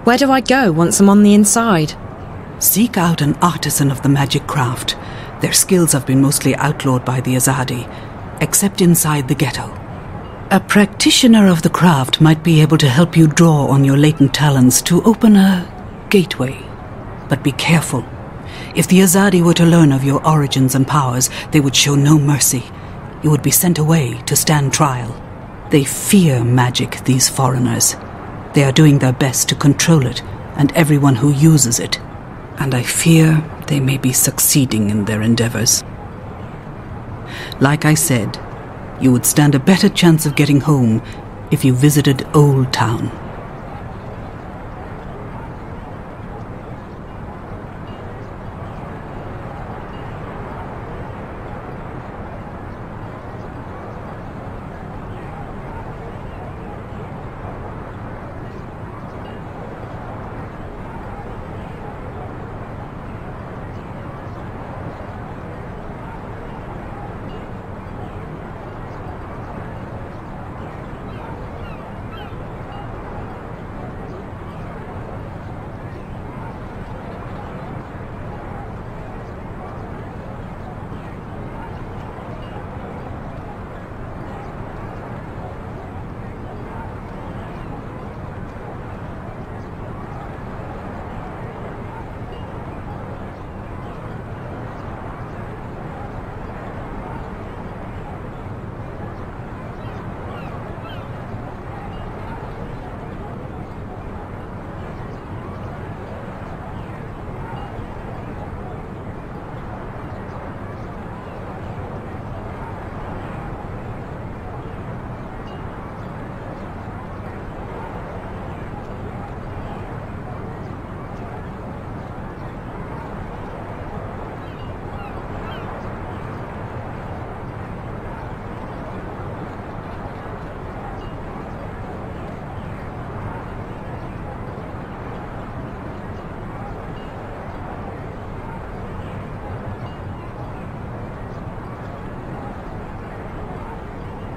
Speaker 2: Where do I go once I'm on the inside?
Speaker 17: Seek out an artisan of the magic craft. Their skills have been mostly outlawed by the Azadi, except inside the ghetto. A practitioner of the craft might be able to help you draw on your latent talents to open a gateway. But be careful. If the Azadi were to learn of your origins and powers, they would show no mercy. You would be sent away to stand trial. They fear magic, these foreigners. They are doing their best to control it, and everyone who uses it. And I fear they may be succeeding in their endeavors. Like I said, you would stand a better chance of getting home if you visited Old Town.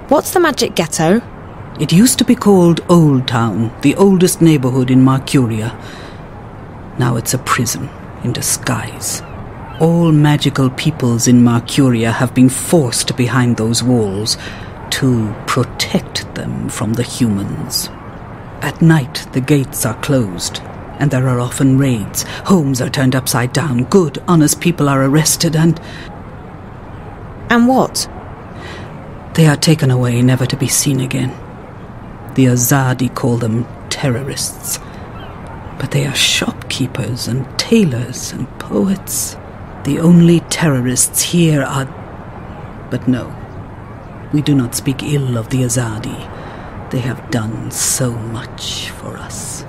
Speaker 2: What's the magic ghetto?
Speaker 17: It used to be called Old Town, the oldest neighborhood in Marcuria. Now it's a prison in disguise. All magical peoples in Marcuria have been forced behind those walls to protect them from the humans. At night, the gates are closed, and there are often raids. Homes are turned upside down. Good, honest people are arrested and...
Speaker 2: And what?
Speaker 17: They are taken away, never to be seen again. The Azadi call them terrorists. But they are shopkeepers and tailors and poets. The only terrorists here are... But no, we do not speak ill of the Azadi. They have done so much for us.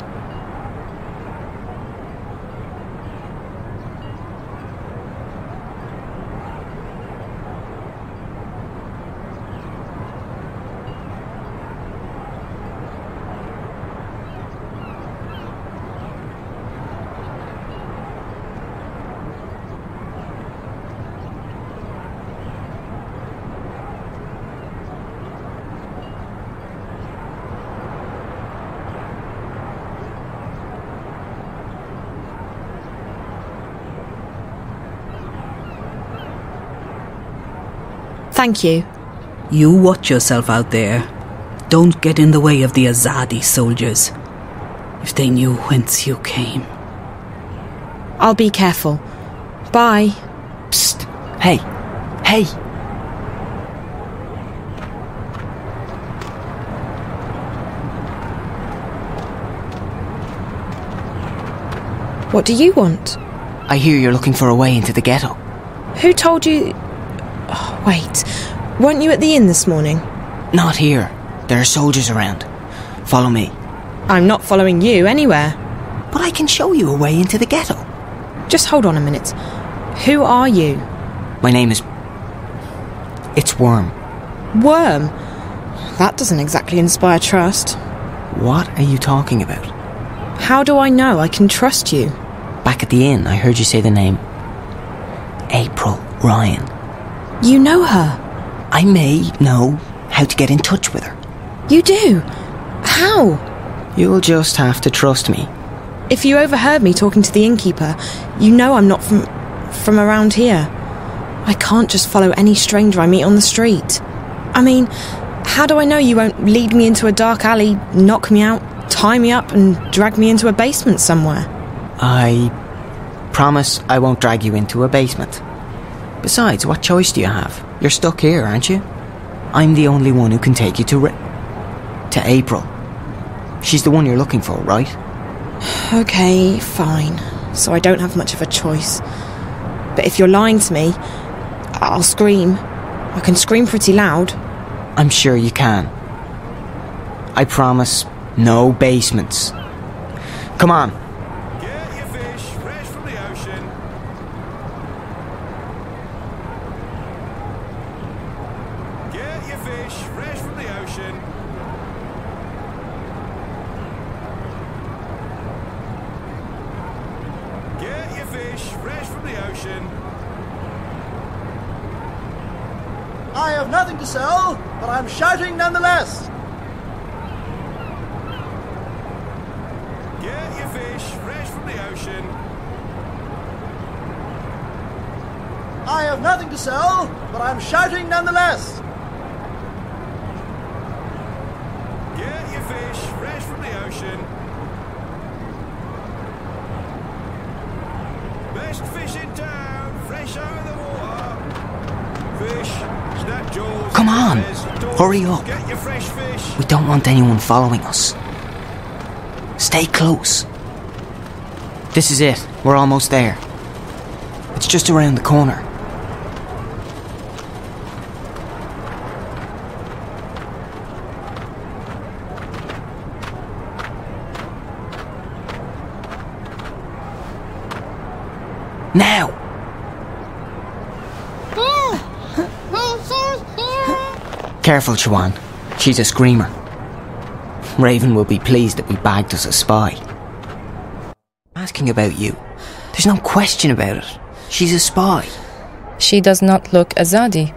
Speaker 2: Thank you.
Speaker 17: You watch yourself out there. Don't get in the way of the Azadi soldiers. If they knew whence you came.
Speaker 2: I'll be careful. Bye.
Speaker 4: Psst. Hey. Hey.
Speaker 2: What do you want?
Speaker 4: I hear you're looking for a way into the ghetto.
Speaker 2: Who told you... Oh, wait. Weren't you at the inn this morning?
Speaker 4: Not here. There are soldiers around. Follow me.
Speaker 2: I'm not following you anywhere.
Speaker 4: But I can show you a way into the ghetto.
Speaker 2: Just hold on a minute. Who are you?
Speaker 4: My name is... It's Worm.
Speaker 2: Worm? That doesn't exactly inspire trust.
Speaker 4: What are you talking about?
Speaker 2: How do I know I can trust you?
Speaker 4: Back at the inn, I heard you say the name April Ryan.
Speaker 2: You know her?
Speaker 4: I may know how to get in touch with her.
Speaker 2: You do? How?
Speaker 4: You'll just have to trust me.
Speaker 2: If you overheard me talking to the innkeeper, you know I'm not from around here. I can't just follow any stranger I meet on the street. I mean, how do I know you won't lead me into a dark alley, knock me out, tie me up and drag me into a basement somewhere?
Speaker 4: I promise I won't drag you into a basement. Besides, what choice do you have? You're stuck here, aren't you? I'm the only one who can take you to April. She's the one you're looking for, right?
Speaker 2: Okay, fine. So I don't have much of a choice. But if you're lying to me, I'll scream. I can scream pretty loud.
Speaker 4: I'm sure you can. I promise, no basements. Come on.
Speaker 15: Get your fish fresh from the ocean. Get your fish fresh from the ocean. Get your fish fresh from the ocean.
Speaker 19: I have nothing to sell, but I'm shouting nonetheless.
Speaker 15: Get your fish fresh from the ocean.
Speaker 19: I have nothing to sell, but I'm shouting nonetheless.
Speaker 15: Get your fish fresh from the ocean. Best fish in town, fresh out of the water. Fish, snap jaws.
Speaker 4: Come on, hurry up.
Speaker 15: Get your fresh fish.
Speaker 4: We don't want anyone following us. Stay close. This is it. We're almost there. It's just around the corner. Now! Careful, Chuan. She's a screamer. Raven will be pleased that we bagged us a spy. Asking about you. There's no question about it. She's a spy.
Speaker 20: She does not look Azadi.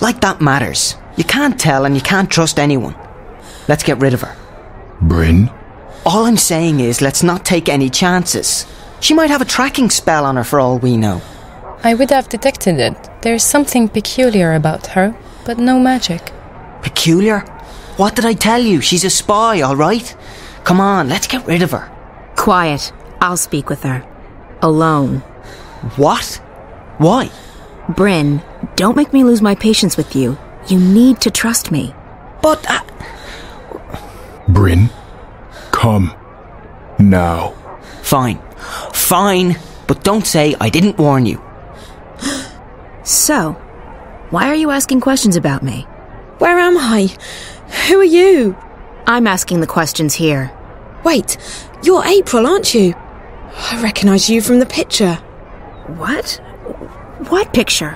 Speaker 4: Like that matters. You can't tell and you can't trust anyone. Let's get rid of her.
Speaker 20: Bryn?
Speaker 4: All I'm saying is, let's not take any chances. She might have a tracking spell on her for all we know.
Speaker 21: I would have detected it. There's something peculiar about her, but no magic.
Speaker 4: Peculiar? What did I tell you? She's a spy, alright? Come on, let's get rid of her.
Speaker 22: Quiet. I'll speak with her. Alone.
Speaker 4: What? Why?
Speaker 22: Bryn, don't make me lose my patience with you. You need to trust me.
Speaker 4: But
Speaker 20: Bryn, come. Now.
Speaker 4: Fine. Fine. But don't say I didn't warn you.
Speaker 22: So, why are you asking questions about me?
Speaker 2: Where am I? Who are you?
Speaker 22: I'm asking the questions here.
Speaker 2: Wait, you're April, aren't you? I recognise you from the picture.
Speaker 22: What? What picture?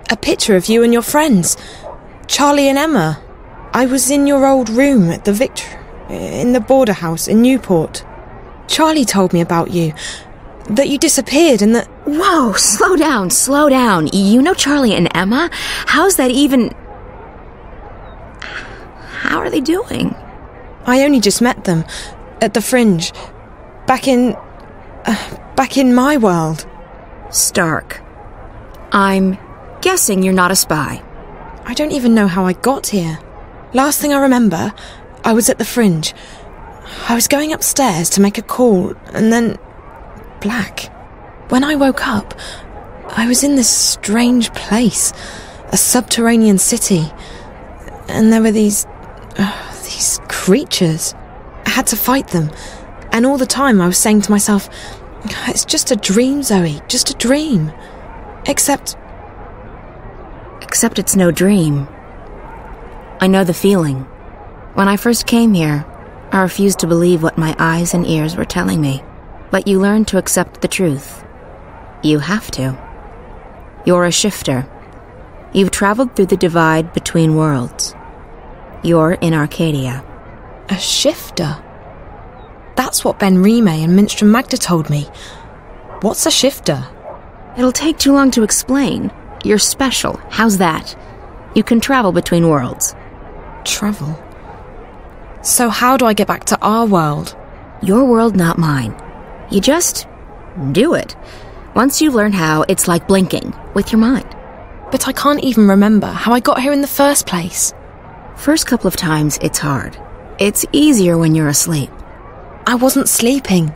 Speaker 2: A picture of you and your friends. Charlie and Emma. I was in your old room at the in the border house in Newport. Charlie told me about you. That you disappeared and that...
Speaker 22: Whoa, slow down, slow down. You know Charlie and Emma? How's that even... How are they doing?
Speaker 2: I only just met them. At the Fringe. Back in my world.
Speaker 22: Stark. I'm guessing you're not a spy.
Speaker 2: I don't even know how I got here. Last thing I remember, I was at the Fringe. I was going upstairs to make a call, and then... black. When I woke up, I was in this strange place, a subterranean city, and there were these creatures. I had to fight them, and all the time I was saying to myself, it's just a dream, Zoe, just a dream. Except
Speaker 22: it's no dream. I know the feeling. When I first came here, I refused to believe what my eyes and ears were telling me. But you learn to accept the truth. You have to. You're a shifter. You've traveled through the divide between worlds. You're in Arcadia.
Speaker 2: A shifter? That's what Ben Remay and Minstrom Magda told me. What's a shifter?
Speaker 22: It'll take too long to explain. You're special. How's that? You can travel between worlds.
Speaker 2: Travel? So how do I get back to our world?
Speaker 22: Your world, not mine. You just do it. Once you learn how, it's like blinking with your mind.
Speaker 2: But I can't even remember how I got here in the first place.
Speaker 22: First couple of times, it's hard. It's easier when you're asleep.
Speaker 2: I wasn't sleeping.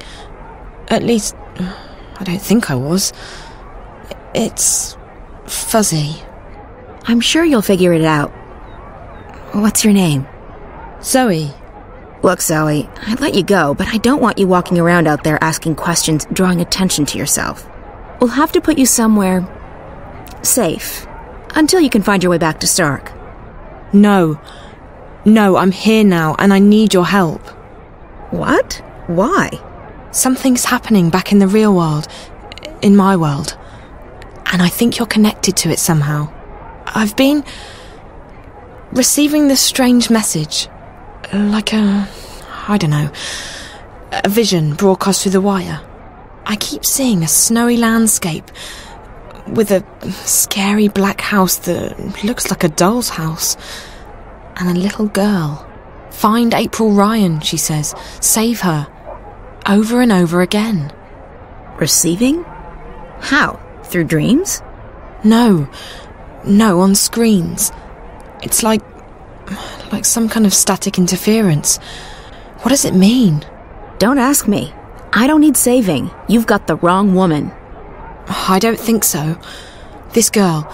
Speaker 2: At least, I don't think I was. It's fuzzy.
Speaker 22: I'm sure you'll figure it out. What's your name?
Speaker 2: Zoe.
Speaker 22: Look, Zoe, I'd let you go, but I don't want you walking around out there asking questions, drawing attention to yourself. We'll have to put you somewhere safe, until you can find your way back to Stark.
Speaker 2: No, I'm here now, and I need your help.
Speaker 22: What? Why?
Speaker 2: Something's happening back in the real world, in my world, and I think you're connected to it somehow. I've been receiving this strange message. Like a vision broadcast through the wire. I keep seeing a snowy landscape with a scary black house that looks like a doll's house. And a little girl. Find April Ryan, she says. Save her. Over and over again.
Speaker 22: Receiving? How? Through dreams?
Speaker 2: No, on screens. It's like some kind of static interference. What does it mean?
Speaker 22: Don't ask me. I don't need saving. You've got the wrong woman.
Speaker 2: I don't think so. This girl,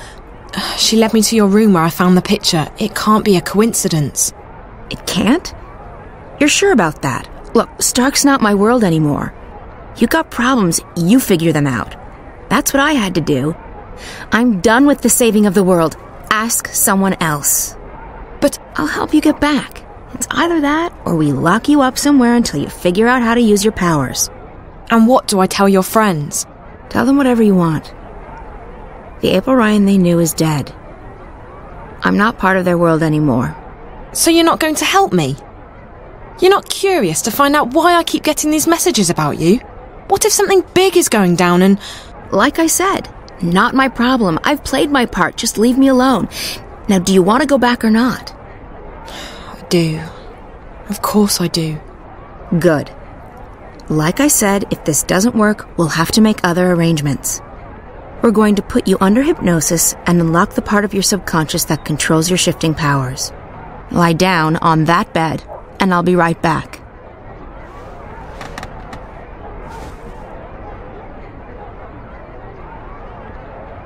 Speaker 2: she led me to your room where I found the picture. It can't be a coincidence.
Speaker 22: It can't? You're sure about that? Look, Stark's not my world anymore. You got problems, you figure them out. That's what I had to do. I'm done with the saving of the world. Ask someone else.
Speaker 2: But
Speaker 22: I'll help you get back. It's either that, or we lock you up somewhere until you figure out how to use your powers.
Speaker 2: And what do I tell your friends?
Speaker 22: Tell them whatever you want. The April Ryan they knew is dead. I'm not part of their world anymore.
Speaker 2: So you're not going to help me? You're not curious to find out why I keep getting these messages about you? What if something big is going down and...
Speaker 22: Like I said, not my problem. I've played my part. Just leave me alone. Now, do you want to go back or not?
Speaker 2: I do. Of course I do.
Speaker 22: Good. Like I said, if this doesn't work, we'll have to make other arrangements. We're going to put you under hypnosis and unlock the part of your subconscious that controls your shifting powers. Lie down on that bed, and I'll be right back.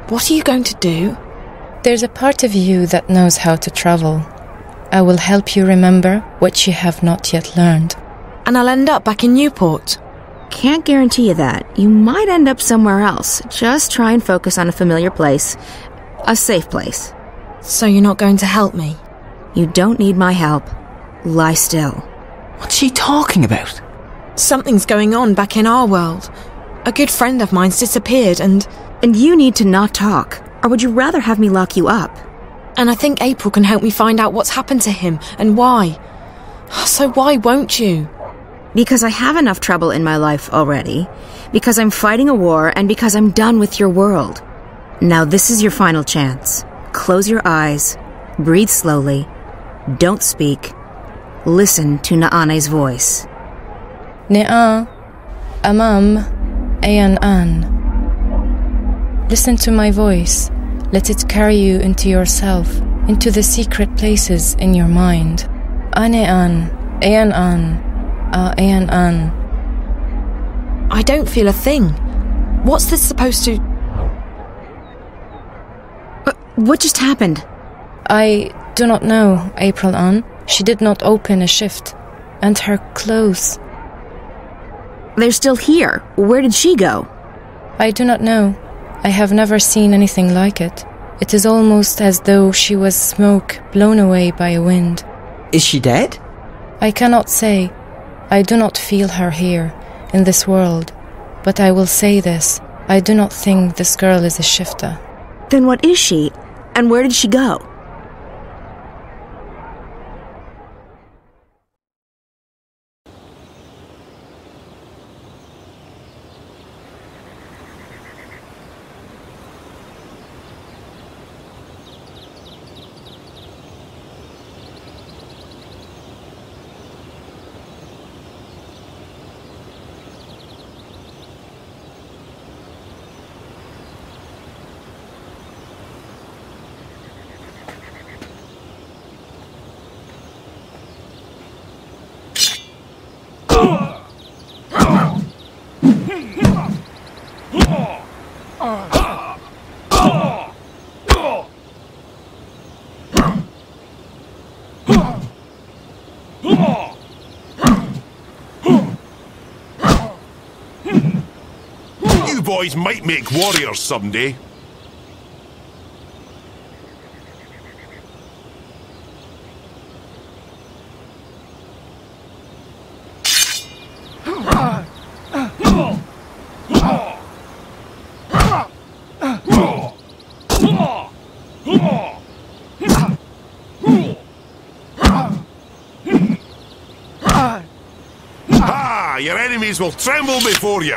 Speaker 2: What are you going to do?
Speaker 21: There's a part of you that knows how to travel. I will help you remember what you have not yet learned.
Speaker 2: And I'll end up back in Newport.
Speaker 22: Can't guarantee you that. You might end up somewhere else. Just try and focus on a familiar place. A safe place.
Speaker 2: So you're not going to help me?
Speaker 22: You don't need my help. Lie still.
Speaker 4: What's she talking about?
Speaker 2: Something's going on back in our world. A good friend of mine's disappeared and
Speaker 22: you need to not talk. Or would you rather have me lock you up?
Speaker 2: And I think April can help me find out what's happened to him and why. So why won't you?
Speaker 22: Because I have enough trouble in my life already. Because I'm fighting a war and because I'm done with your world. Now this is your final chance. Close your eyes. Breathe slowly. Don't speak. Listen to Naane's voice.
Speaker 21: Ne'a, Amam, Ayan An. Listen to my voice. Let it carry you into yourself, into the secret places in your mind. Ane An, Ayan An, Ayan An.
Speaker 2: I don't feel a thing. What's this supposed to...
Speaker 22: What just happened?
Speaker 21: I do not know, April An. She did not open a shift. And her clothes...
Speaker 22: They're still here. Where did she go?
Speaker 21: I do not know. I have never seen anything like it. It is almost as though she was smoke blown away by a wind.
Speaker 4: Is she dead?
Speaker 21: I cannot say. I do not feel her here, in this world. But I will say this. I do not think this girl is a shifter.
Speaker 22: Then what is she? And where did she go?
Speaker 15: You boys might make warriors someday. Your enemies will tremble before you.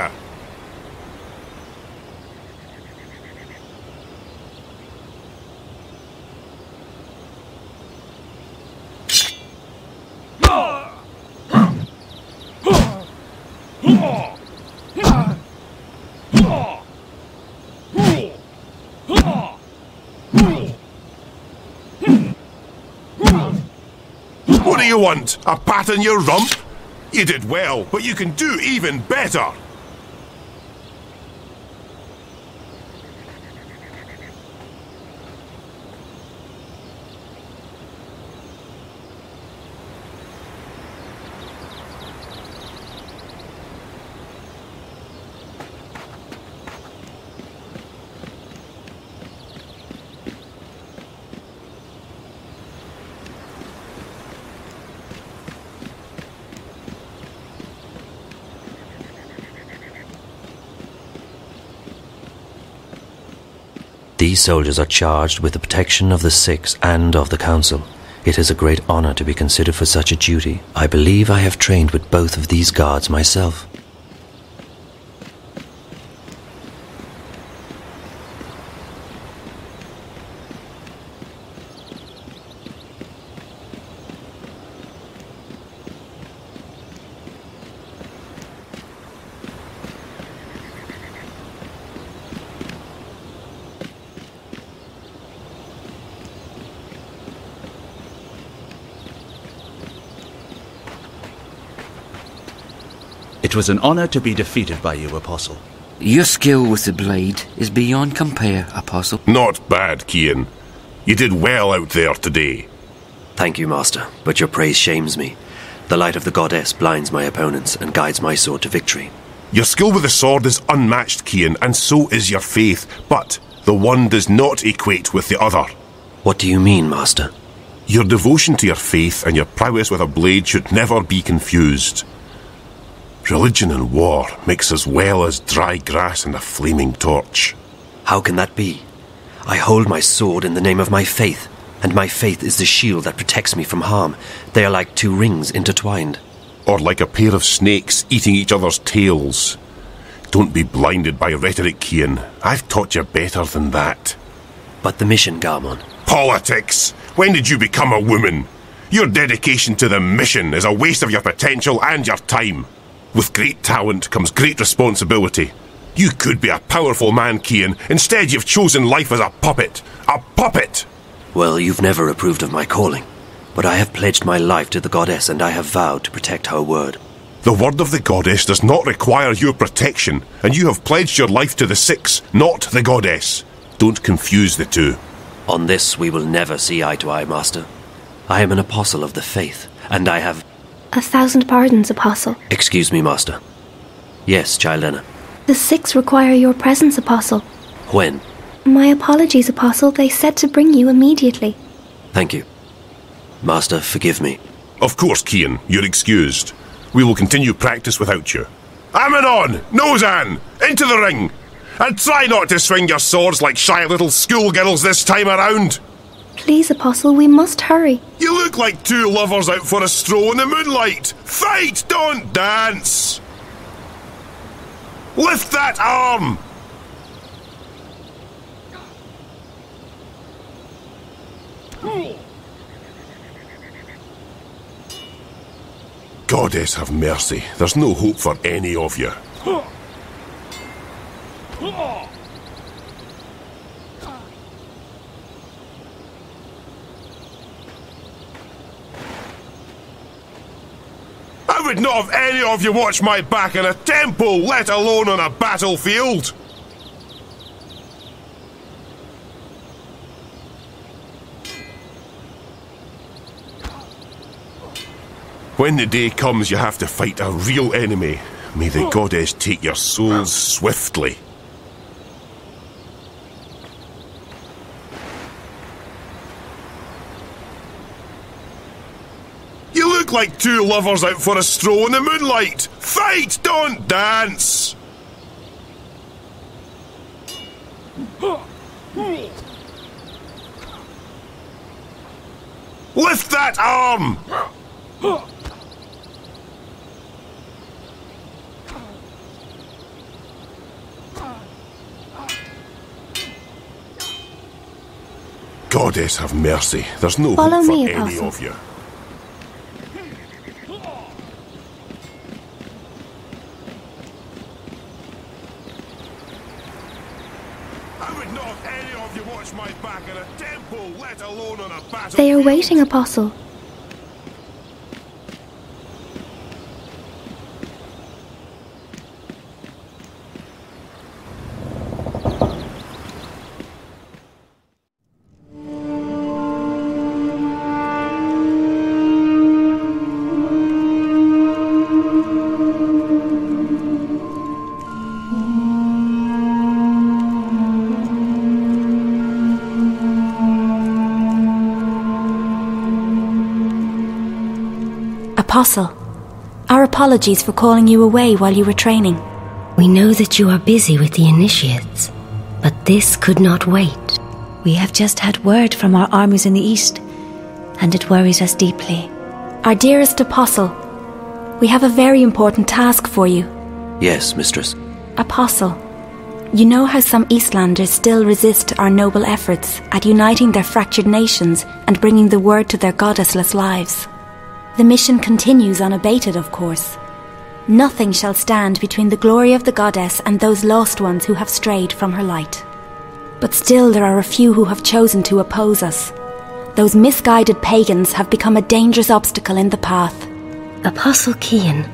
Speaker 15: What do you want? A pat on your rump? You did well, but you can do even better.
Speaker 3: These soldiers are charged with the protection of the Six and of the Council. It is a great honor to be considered for such a duty. I believe I have trained with both of these guards myself.
Speaker 7: It was an honor to be defeated by you, Apostle.
Speaker 14: Your skill with the blade is beyond compare, Apostle.
Speaker 16: Not bad, Cian. You did well out there today.
Speaker 3: Thank you, Master, but your praise shames me. The light of the goddess blinds my opponents and guides my sword to victory.
Speaker 16: Your skill with the sword is unmatched, Cian, and so is your faith, but the one does not equate with the other.
Speaker 3: What do you mean, Master?
Speaker 16: Your devotion to your faith and your prowess with a blade should never be confused. Religion and war mix as well as dry grass and a flaming torch.
Speaker 3: How can that be? I hold my sword in the name of my faith, and my faith is the shield that protects me from harm. They are like two rings intertwined.
Speaker 16: Or like a pair of snakes eating each other's tails. Don't be blinded by rhetoric, Cian. I've taught you better than that.
Speaker 3: But the mission, Garmon.
Speaker 16: Politics! When did you become a woman? Your dedication to the mission is a waste of your potential and your time. With great talent comes great responsibility. You could be a powerful man, Cian. Instead, you've chosen life as a puppet. A puppet!
Speaker 3: Well, you've never approved of my calling. But I have pledged my life to the goddess, and I have vowed to protect her word.
Speaker 16: The word of the goddess does not require your protection, and you have pledged your life to the Six, not the goddess. Don't confuse the two.
Speaker 3: On this we will never see eye to eye, Master. I am an apostle of the faith, and I have...
Speaker 9: 1,000 pardons, Apostle.
Speaker 3: Excuse me, Master. Yes, Child Enna.
Speaker 9: The Six require your presence, Apostle.
Speaker 3: When?
Speaker 9: My apologies, Apostle. They said to bring you immediately.
Speaker 3: Thank you. Master, forgive me.
Speaker 16: Of course, Cian. You're excused. We will continue practice without you. Ammonon! Nozan! Into the ring! And try not to swing your swords like shy little schoolgirls this time around!
Speaker 9: Please, Apostle, we must hurry.
Speaker 16: You look like two lovers out for a stroll in the moonlight! Fight, don't dance! Lift that arm! Goddess have mercy. There's no hope for any of you. I would not have any of you watch my back in a temple, let alone on a battlefield. When the day comes you have to fight a real enemy, may the goddess take your souls swiftly. You look like two lovers out for a stroll in the moonlight! Fight, don't dance! Lift that arm! Goddess have mercy. There's no
Speaker 9: Follow
Speaker 16: hope for
Speaker 9: me,
Speaker 16: any
Speaker 9: Apostle.
Speaker 16: of you. I would not have any of you watch my back in a temple, let alone on a battlefield.
Speaker 9: They are waiting, Apostle.
Speaker 10: Apostle, our apologies for calling you away while you were training.
Speaker 23: We know that you are busy with the initiates, but this could not wait.
Speaker 10: We have just had word from our armies in the east, and it worries us deeply. Our dearest Apostle, we have a very important task for you.
Speaker 3: Yes, Mistress.
Speaker 10: Apostle, you know how some Eastlanders still resist our noble efforts at uniting their fractured nations and bringing the word to their goddessless lives. The mission continues unabated, of course. Nothing shall stand between the glory of the goddess and those lost ones who have strayed from her light. But still there are a few who have chosen to oppose us. Those misguided pagans have become a dangerous obstacle in the path.
Speaker 23: Apostle Cian,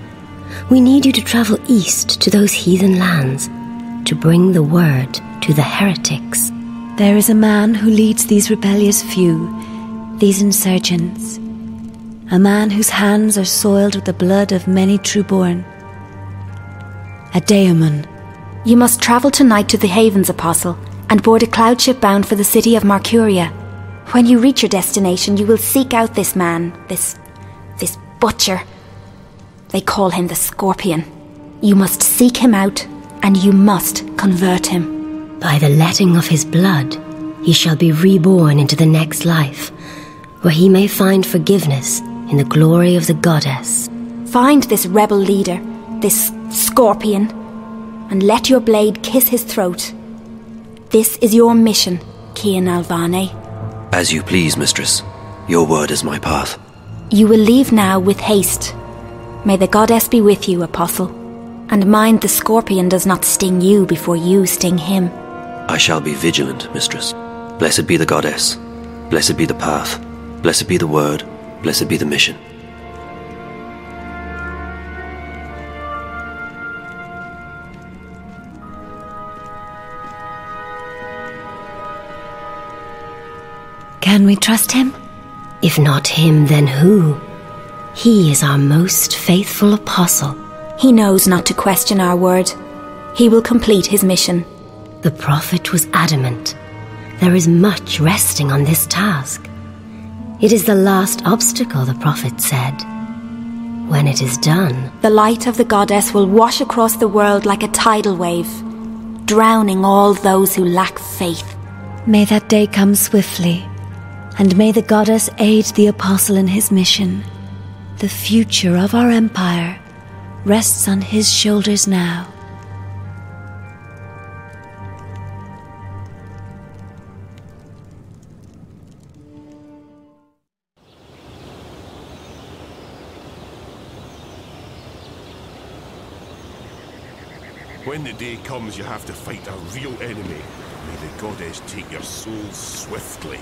Speaker 23: We need you to travel east to those heathen lands, to bring the word to the heretics.
Speaker 5: There is a man who leads these rebellious few, these insurgents. A man whose hands are soiled with the blood of many trueborn. A daemon.
Speaker 10: You must travel tonight to the Havens, Apostle, and board a cloud ship bound for the city of Marcuria. When you reach your destination, you will seek out this man, this butcher. They call him the Scorpion. You must seek him out, and you must convert him.
Speaker 23: By the letting of his blood, he shall be reborn into the next life, where he may find forgiveness in the glory of the goddess.
Speaker 10: Find this rebel leader, this Scorpion, and let your blade kiss his throat. This is your mission, Cian Alvane.
Speaker 3: As you please, mistress. Your word is my path.
Speaker 10: You will leave now with haste. May the goddess be with you, Apostle. And mind the Scorpion does not sting you before you sting him.
Speaker 3: I shall be vigilant, mistress. Blessed be the goddess. Blessed be the path. Blessed be the word. Blessed be the mission.
Speaker 5: Can we trust him?
Speaker 23: If not him, then who? He is our most faithful apostle.
Speaker 10: He knows not to question our word. He will complete his mission.
Speaker 23: The prophet was adamant. There is much resting on this task. It is the last obstacle, the prophet said. When it is done,
Speaker 10: the light of the goddess will wash across the world like a tidal wave, drowning all those who lack faith.
Speaker 5: May that day come swiftly, and may the goddess aid the apostle in his mission. The future of our empire rests on his shoulders now.
Speaker 16: When the day comes you have to fight a real enemy, may the goddess take your soul swiftly.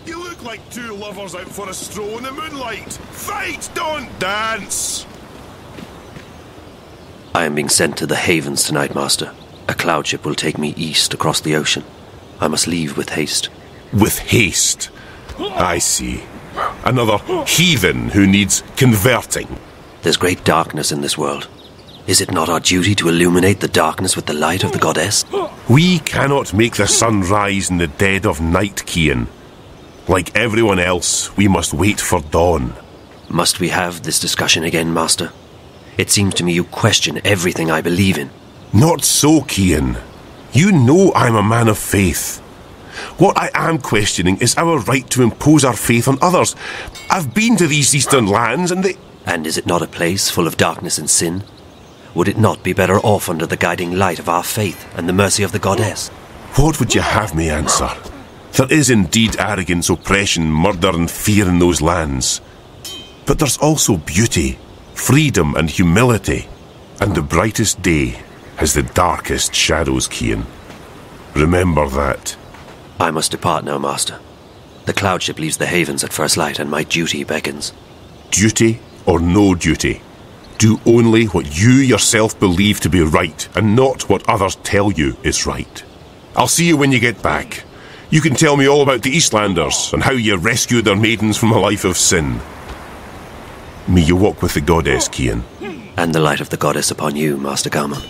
Speaker 16: You look like two lovers out for a stroll in the moonlight. Fight, don't dance!
Speaker 3: I am being sent to the Havens tonight, Master. A cloud ship will take me east across the ocean. I must leave with haste.
Speaker 16: With haste? I see. Another heathen who needs converting.
Speaker 3: There's great darkness in this world. Is it not our duty to illuminate the darkness with the light of the goddess?
Speaker 16: We cannot make the sun rise in the dead of night, Cian. Like everyone else, we must wait for dawn.
Speaker 3: Must we have this discussion again, Master? It seems to me you question everything I believe in.
Speaker 16: Not so, Cian. You know I'm a man of faith. What I am questioning is our right to impose our faith on others. I've been to these eastern lands and they...
Speaker 3: And is it not a place full of darkness and sin? Would it not be better off under the guiding light of our faith and the mercy of the goddess?
Speaker 16: What would you have me answer? There is indeed arrogance, oppression, murder and fear in those lands. But there's also beauty, freedom and humility. And the brightest day has the darkest shadows, Cian. Remember that.
Speaker 3: I must depart now, Master. The cloud ship leaves the Havens at first light, and my duty beckons.
Speaker 16: Duty or no duty? Do only what you yourself believe to be right, and not what others tell you is right. I'll see you when you get back. You can tell me all about the Eastlanders, and how you rescued their maidens from a life of sin. May you walk with the goddess, Cian.
Speaker 3: And the light of the goddess upon you, Master Garmon.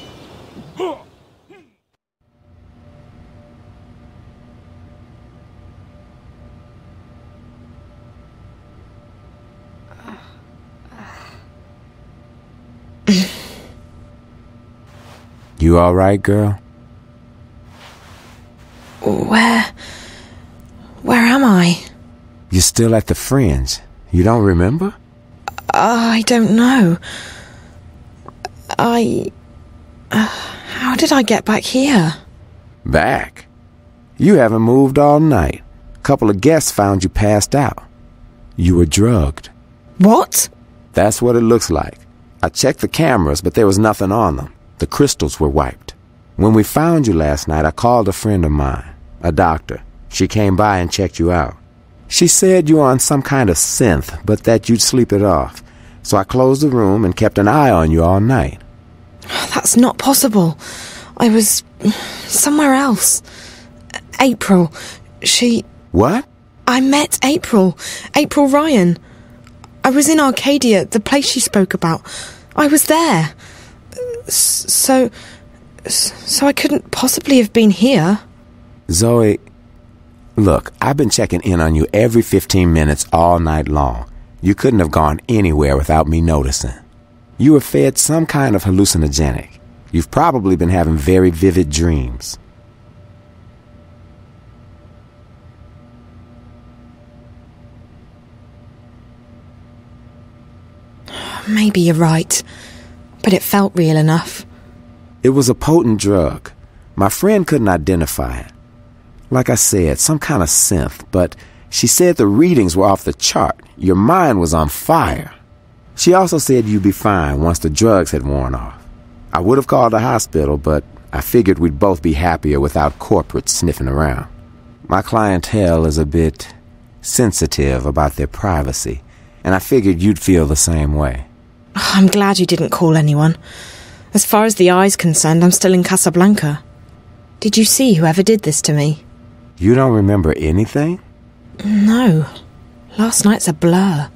Speaker 12: You alright, girl?
Speaker 2: Where am I?
Speaker 12: You're still at the Fringe. You don't remember?
Speaker 2: I don't know. How did I get back here?
Speaker 12: Back? You haven't moved all night. A couple of guests found you passed out. You were drugged.
Speaker 2: What?
Speaker 12: That's what it looks like. I checked the cameras, but there was nothing on them. The crystals were wiped. When we found you last night, I called a friend of mine. a doctor. She came by and checked you out. She said you were on some kind of synth, but that you'd sleep it off. So I closed the room and kept an eye on you all night.
Speaker 2: That's not possible. I was somewhere else. April, she...
Speaker 12: What?
Speaker 2: I met April. April Ryan. I was in Arcadia, the place she spoke about. I was there. So I couldn't possibly have been here.
Speaker 12: Zoe, look, I've been checking in on you every 15 minutes all night long. You couldn't have gone anywhere without me noticing. You were fed some kind of hallucinogenic. You've probably been having very vivid dreams.
Speaker 2: Maybe you're right, but it felt real enough.
Speaker 12: It was a potent drug. My friend couldn't identify it. Like I said, some kind of synth, but she said the readings were off the chart. Your mind was on fire. She also said you'd be fine once the drugs had worn off. I would have called the hospital, but I figured we'd both be happier without corporates sniffing around. My clientele is a bit sensitive about their privacy, and I figured you'd feel the same way.
Speaker 2: I'm glad you didn't call anyone. As far as the eye's concerned, I'm still in Casablanca. Did you see whoever did this to me?
Speaker 12: You don't remember anything?
Speaker 2: No. Last night's a blur.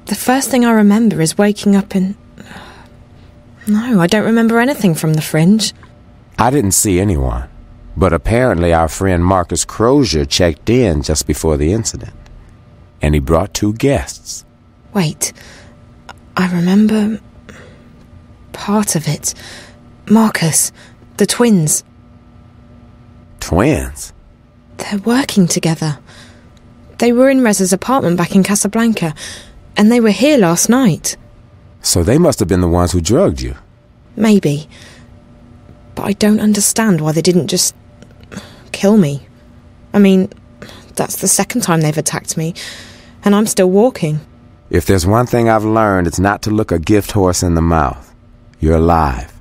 Speaker 2: The first thing I remember is waking up in... No, I don't remember anything from the Fringe.
Speaker 12: I didn't see anyone, but apparently our friend Marcus Crozier checked in just before the incident. And he brought 2 guests.
Speaker 2: Wait, I remember... part of it. Marcus, the twins.
Speaker 12: Twins?
Speaker 2: They're working together. They were in Reza's apartment back in Casablanca, and they were here last night.
Speaker 12: So they must have been the ones who drugged you.
Speaker 2: Maybe. But I don't understand why they didn't just... kill me. I mean, that's the second time they've attacked me, and I'm still walking.
Speaker 12: If there's one thing I've learned, it's not to look a gift horse in the mouth. You're alive.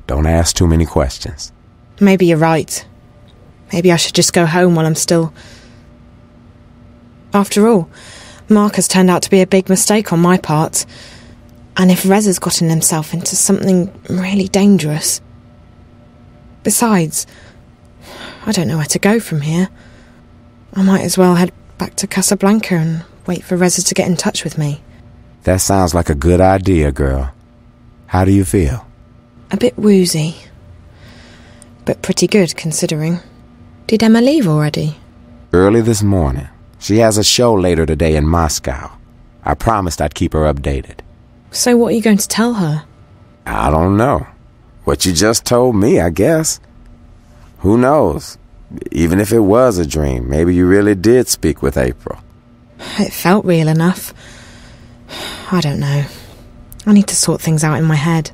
Speaker 12: Don't ask too many questions.
Speaker 2: Maybe you're right. Maybe I should just go home while I'm still... After all, Marcus turned out to be a big mistake on my part. And if Reza's gotten himself into something really dangerous... Besides, I don't know where to go from here. I might as well head back to Casablanca and wait for Reza to get in touch with me.
Speaker 12: That sounds like a good idea, girl. How do you feel?
Speaker 2: A bit woozy. But pretty good, considering. Did Emma leave already?
Speaker 12: Early this morning. She has a show later today in Moscow. I promised I'd keep her updated.
Speaker 2: So what are you going to tell her?
Speaker 12: I don't know. What you just told me, I guess. Who knows? Even if it was a dream, maybe you really did speak with April.
Speaker 2: It felt real enough. I don't know. I need to sort things out in my head.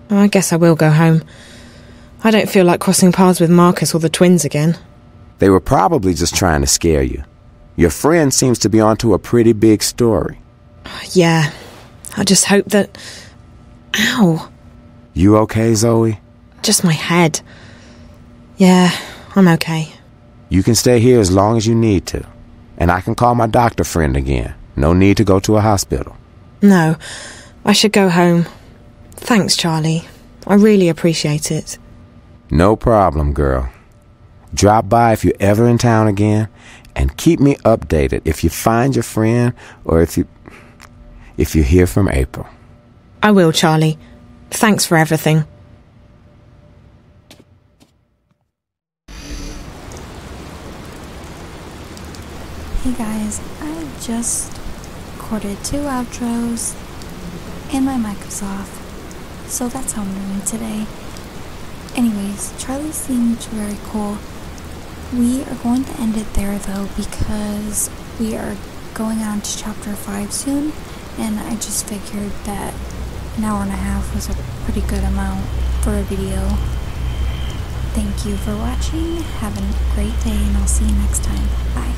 Speaker 2: I guess I will go home. I don't feel like crossing paths with Marcus or the twins again.
Speaker 12: They were probably just trying to scare you. Your friend seems to be onto a pretty big story.
Speaker 2: Yeah. I just hope that... Ow.
Speaker 12: You okay, Zoe?
Speaker 2: Just my head. Yeah, I'm okay.
Speaker 12: You can stay here as long as you need to. And I can call my doctor friend again. No need to go to a hospital.
Speaker 2: No, I should go home. Thanks, Charlie. I really appreciate it.
Speaker 12: No problem, girl. Drop by if you're ever in town again, and keep me updated if you find your friend or if you hear from April.
Speaker 2: I will, Charlie. Thanks for everything.
Speaker 1: Hey guys, I just recorded 2 outros and my mic was off, so that's how I'm doing today. Anyways, Charlie seemed very cool. We are going to end it there though because we are going on to chapter 5 soon, and I just figured that an hour and a half was a pretty good amount for a video. Thank you for watching, have a great day, and I'll see you next time. Bye.